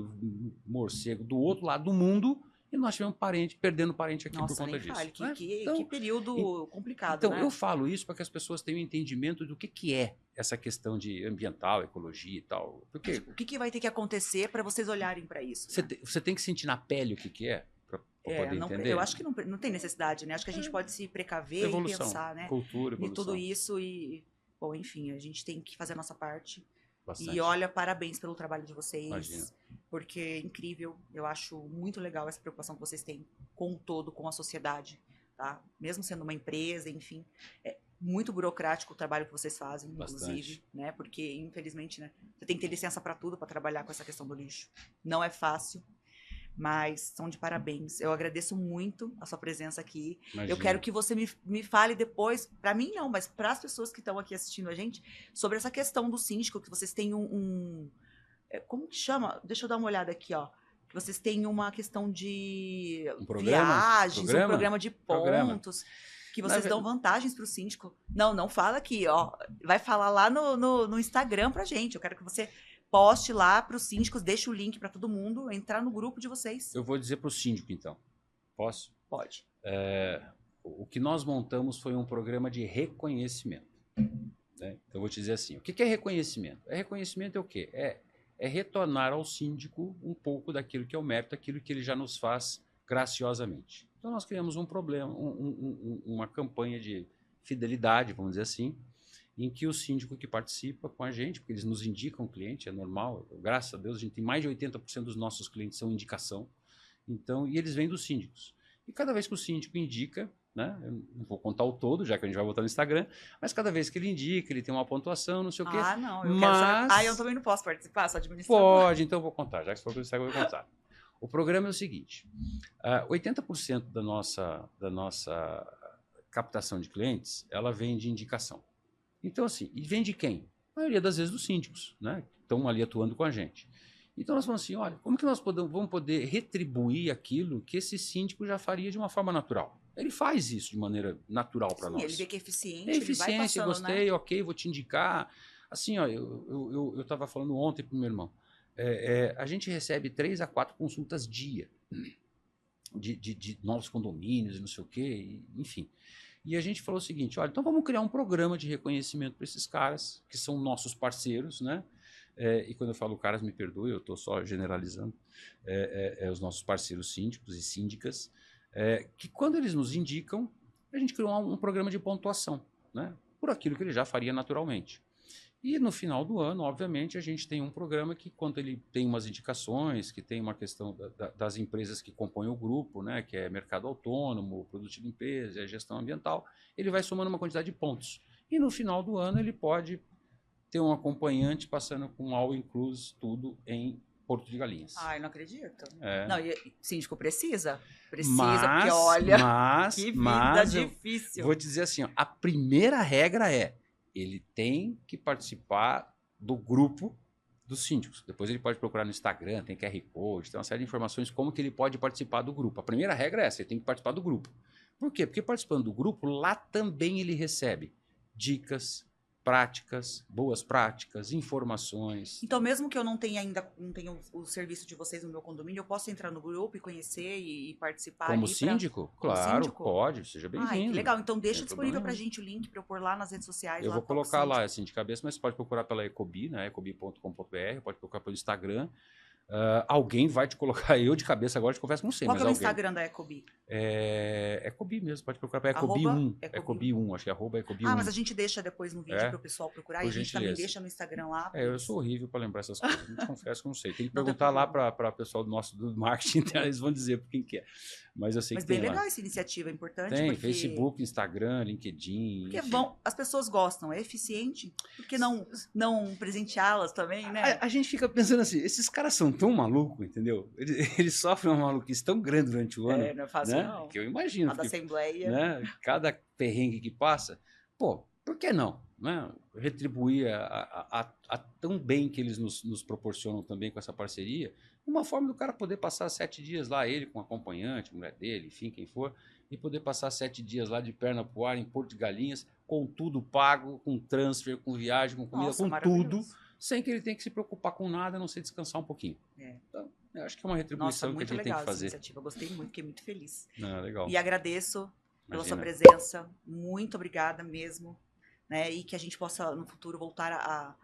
morcego do outro lado do mundo e nós tivemos perdendo parente aqui por conta disso. Fale. Que período complicado, né? Eu falo isso para que as pessoas tenham entendimento do que é essa questão de ambiental, ecologia e tal. Porque o que vai ter que acontecer para vocês olharem para isso? Você tem que sentir na pele o que é. Poder entender. Eu acho que não tem necessidade, né? Acho que a gente pode se precaver e pensar, né? Cultura, evolução. E tudo isso bom, enfim, a gente tem que fazer a nossa parte. Bastante. E olha, parabéns pelo trabalho de vocês. Imagina. porque é incrível, eu acho muito legal essa preocupação que vocês têm com o todo, com a sociedade, tá? Mesmo sendo uma empresa, enfim, é muito burocrático o trabalho que vocês fazem, inclusive, Bastante. né? Porque, infelizmente, né, você tem que ter licença para tudo, para trabalhar com essa questão do lixo. Não é fácil, mas são de parabéns. Eu agradeço muito a sua presença aqui. Eu quero Imagina. que você me fale depois, para mim não, mas para as pessoas que estão aqui assistindo a gente, sobre essa questão do síndico, que vocês têm como que chama? Deixa eu dar uma olhada aqui, ó. Que vocês têm uma questão de Um programa? viagens, um Programa? programa de Programa. pontos, que Na vocês ve- dão vantagens para o síndico. Não, não fala aqui, ó. Vai falar lá no Instagram pra gente. Eu quero que você poste lá para os síndicos, deixe o link para todo mundo entrar no grupo de vocês. Eu vou dizer para o síndico, então. Posso? Pode. O que nós montamos foi um programa de reconhecimento. Né? Então, eu vou te dizer assim, o que é reconhecimento? Reconhecimento é o quê? É retornar ao síndico um pouco daquilo que é o mérito, aquilo que ele já nos faz graciosamente. Então, nós criamos um problema, uma campanha de fidelidade, vamos dizer assim, em que o síndico que participa com a gente, porque eles nos indicam o cliente, é normal, graças a Deus, a gente tem mais de 80% dos nossos clientes são indicação, então, e eles vêm dos síndicos. E cada vez que o síndico indica, né, eu não vou contar o todo, já que a gente vai botar no Instagram, mas cada vez que ele indica, ele tem uma pontuação, não sei o quê. Ah, não, eu quero saber. Mas Eu também não posso participar, sou administrador. pode, então eu vou contar, já que você falou que no Instagram, eu vou contar. O programa é o seguinte, 80% da nossa captação de clientes, ela vem de indicação. Então, assim, e vem de quem? A maioria das vezes dos síndicos, né, que estão ali atuando com a gente. Então nós falamos assim, olha, como que nós vamos poder retribuir aquilo que esse síndico já faria de uma forma natural? Ele faz isso de maneira natural para Sim, nós. ele vê que é eficiente, É ele vai eficiente, passando, gostei, né? ok, vou te indicar. Assim, ó, eu estava falando ontem para o meu irmão, a gente recebe 3 a 4 consultas dia de novos condomínios, não sei o quê, enfim. E a gente falou o seguinte, olha, então vamos criar um programa de reconhecimento para esses caras, que são nossos parceiros, né? E quando eu falo caras, me perdoe, eu estou só generalizando, os nossos parceiros síndicos e síndicas, que quando eles nos indicam, a gente criou um programa de pontuação, né? Por aquilo que ele já faria naturalmente. E no final do ano, obviamente, a gente tem um programa que, quando ele tem umas indicações, que tem uma questão das empresas que compõem o grupo, né, que é mercado autônomo, produto de limpeza, e gestão ambiental, ele vai somando uma quantidade de pontos. E no final do ano ele pode ter um acompanhante passando com all inclusive tudo em Porto de Galinhas. Ai, não acredito. É. Não, e síndico precisa? Precisa, porque olha, que vida difícil. Vou te dizer assim, ó, a primeira regra ele tem que participar do grupo dos síndicos. Depois ele pode procurar no Instagram, tem QR Code, tem uma série de informações como que ele pode participar do grupo. A primeira regra é essa, ele tem que participar do grupo. Por quê? Porque participando do grupo, lá também ele recebe dicas, práticas, boas práticas, informações. Então, mesmo que eu não tenha o serviço de vocês no meu condomínio, eu posso entrar no grupo e conhecer e participar Como ali síndico? como Claro, síndico? pode, seja Ai, que bem-vindo. legal. Então, deixa Sem disponível problema pra nenhum. gente o link pra eu pôr lá nas redes sociais. Eu lá vou do Papo colocar lá, Síndico. assim, de cabeça, mas pode procurar pela Ecobi, né? ecobi.com.br, pode procurar pelo Instagram. Alguém vai te colocar, eu de cabeça agora, te confesso que não sei, Qual mas que é o alguém. Instagram da Ecobi? Ecobi mesmo, pode procurar para Arroba Ecobi1. Ecobi Ecobi1, acho que é @Ecobi1. Ah, mas a gente deixa depois no vídeo para o pessoal procurar. por E a gente também gentileza. deixa no Instagram lá. Eu sou horrível para lembrar essas coisas, não te confesso que eu não sei. Tem que Não tem perguntar lá problema. para o pessoal do marketing interno, eles vão dizer por quem que é. Mas eu sei Mas que bem tem lá. legal essa iniciativa, é importante. Tem, porque... Facebook, Instagram, LinkedIn. Porque enfim. as pessoas gostam, é eficiente. Por que não presenteá-las também, né? A gente fica pensando assim, esses caras são tão malucos, entendeu? Eles sofrem uma maluquice tão grande durante o ano. Não é fácil, né? não. Que eu imagino. A da Assembleia. Né? Cada perrengue que passa, pô, por que não? Né? Retribuir a tão bem que eles nos proporcionam também com essa parceria, uma forma do cara poder passar 7 dias lá, ele com acompanhante, mulher dele, enfim, quem for, e poder passar 7 dias lá de perna pro ar em Porto de Galinhas, com tudo pago, com transfer, com viagem, com comida, Nossa, com maravilhoso. tudo, sem que ele tenha que se preocupar com nada, a não ser descansar um pouquinho. Então, eu acho que é uma Nossa, retribuição que a muito gente legal tem que essa fazer. iniciativa. Gostei muito, fiquei muito feliz. Legal. E agradeço pela sua Imagina. presença. Muito obrigada mesmo. Né? E que a gente possa, no futuro, voltar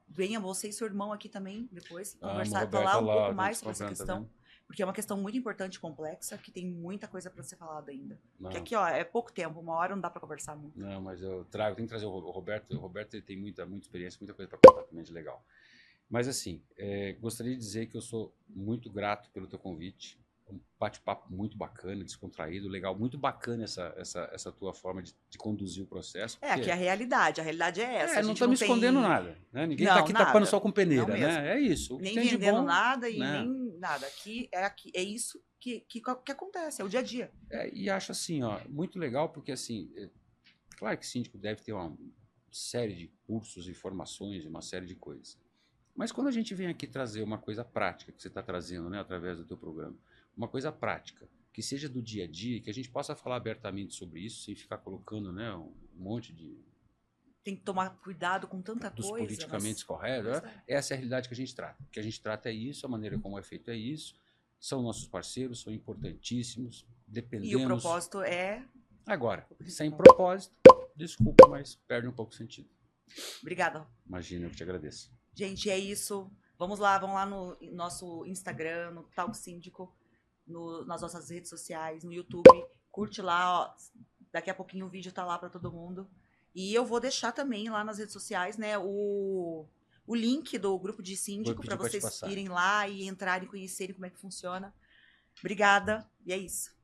venha você e seu irmão aqui também, depois, conversar, Roberta falar um lá, pouco tá mais sobre essa descobrando, questão. Porque é uma questão muito importante e complexa, que tem muita coisa para ser falada ainda. Não. Porque aqui, ó, é pouco tempo, 1 hora não dá para conversar muito. Não, mas eu tenho que trazer o Roberto. O Roberto ele tem muita experiência, muita coisa para contar também de legal. Mas assim, gostaria de dizer que eu sou muito grato pelo teu convite. Um bate-papo muito bacana, descontraído, legal. Muito bacana essa tua forma de conduzir o processo. Aqui é a realidade é essa. A Não gente estamos não escondendo tem. nada, né? Ninguém está Não, aqui tapando nada. sol com Não peneira, mesmo. né? É isso. O que Nem tem de vendendo bom, nada e né? nem nada. Aqui é isso que acontece, é o dia a dia. E acho assim, ó, muito legal, porque assim, claro que síndico deve ter uma série de cursos, informações, uma série de coisas. Mas quando a gente vem aqui trazer uma coisa prática que você está trazendo, né, através do teu programa, uma coisa prática, que seja do dia a dia, que a gente possa falar abertamente sobre isso, sem ficar colocando, né, um monte de Tem que tomar cuidado com tanta dos coisa. politicamente corretos. Essa é a realidade que a gente trata. O que a gente trata é isso, a maneira como é feito é isso. São nossos parceiros, são importantíssimos, dependemos. E o propósito é... Agora, sem propósito, desculpa, mas perde um pouco o sentido. Obrigada. Imagina, eu te agradeço. Gente, é isso. Vamos lá no nosso Instagram, no Talk Síndico, nas nossas redes sociais, no YouTube. Curte lá, ó. Daqui a pouquinho o vídeo tá lá para todo mundo. E eu vou deixar também lá nas redes sociais, né, o link do grupo de síndico para vocês irem lá e entrarem e conhecerem como é que funciona. Obrigada, e é isso.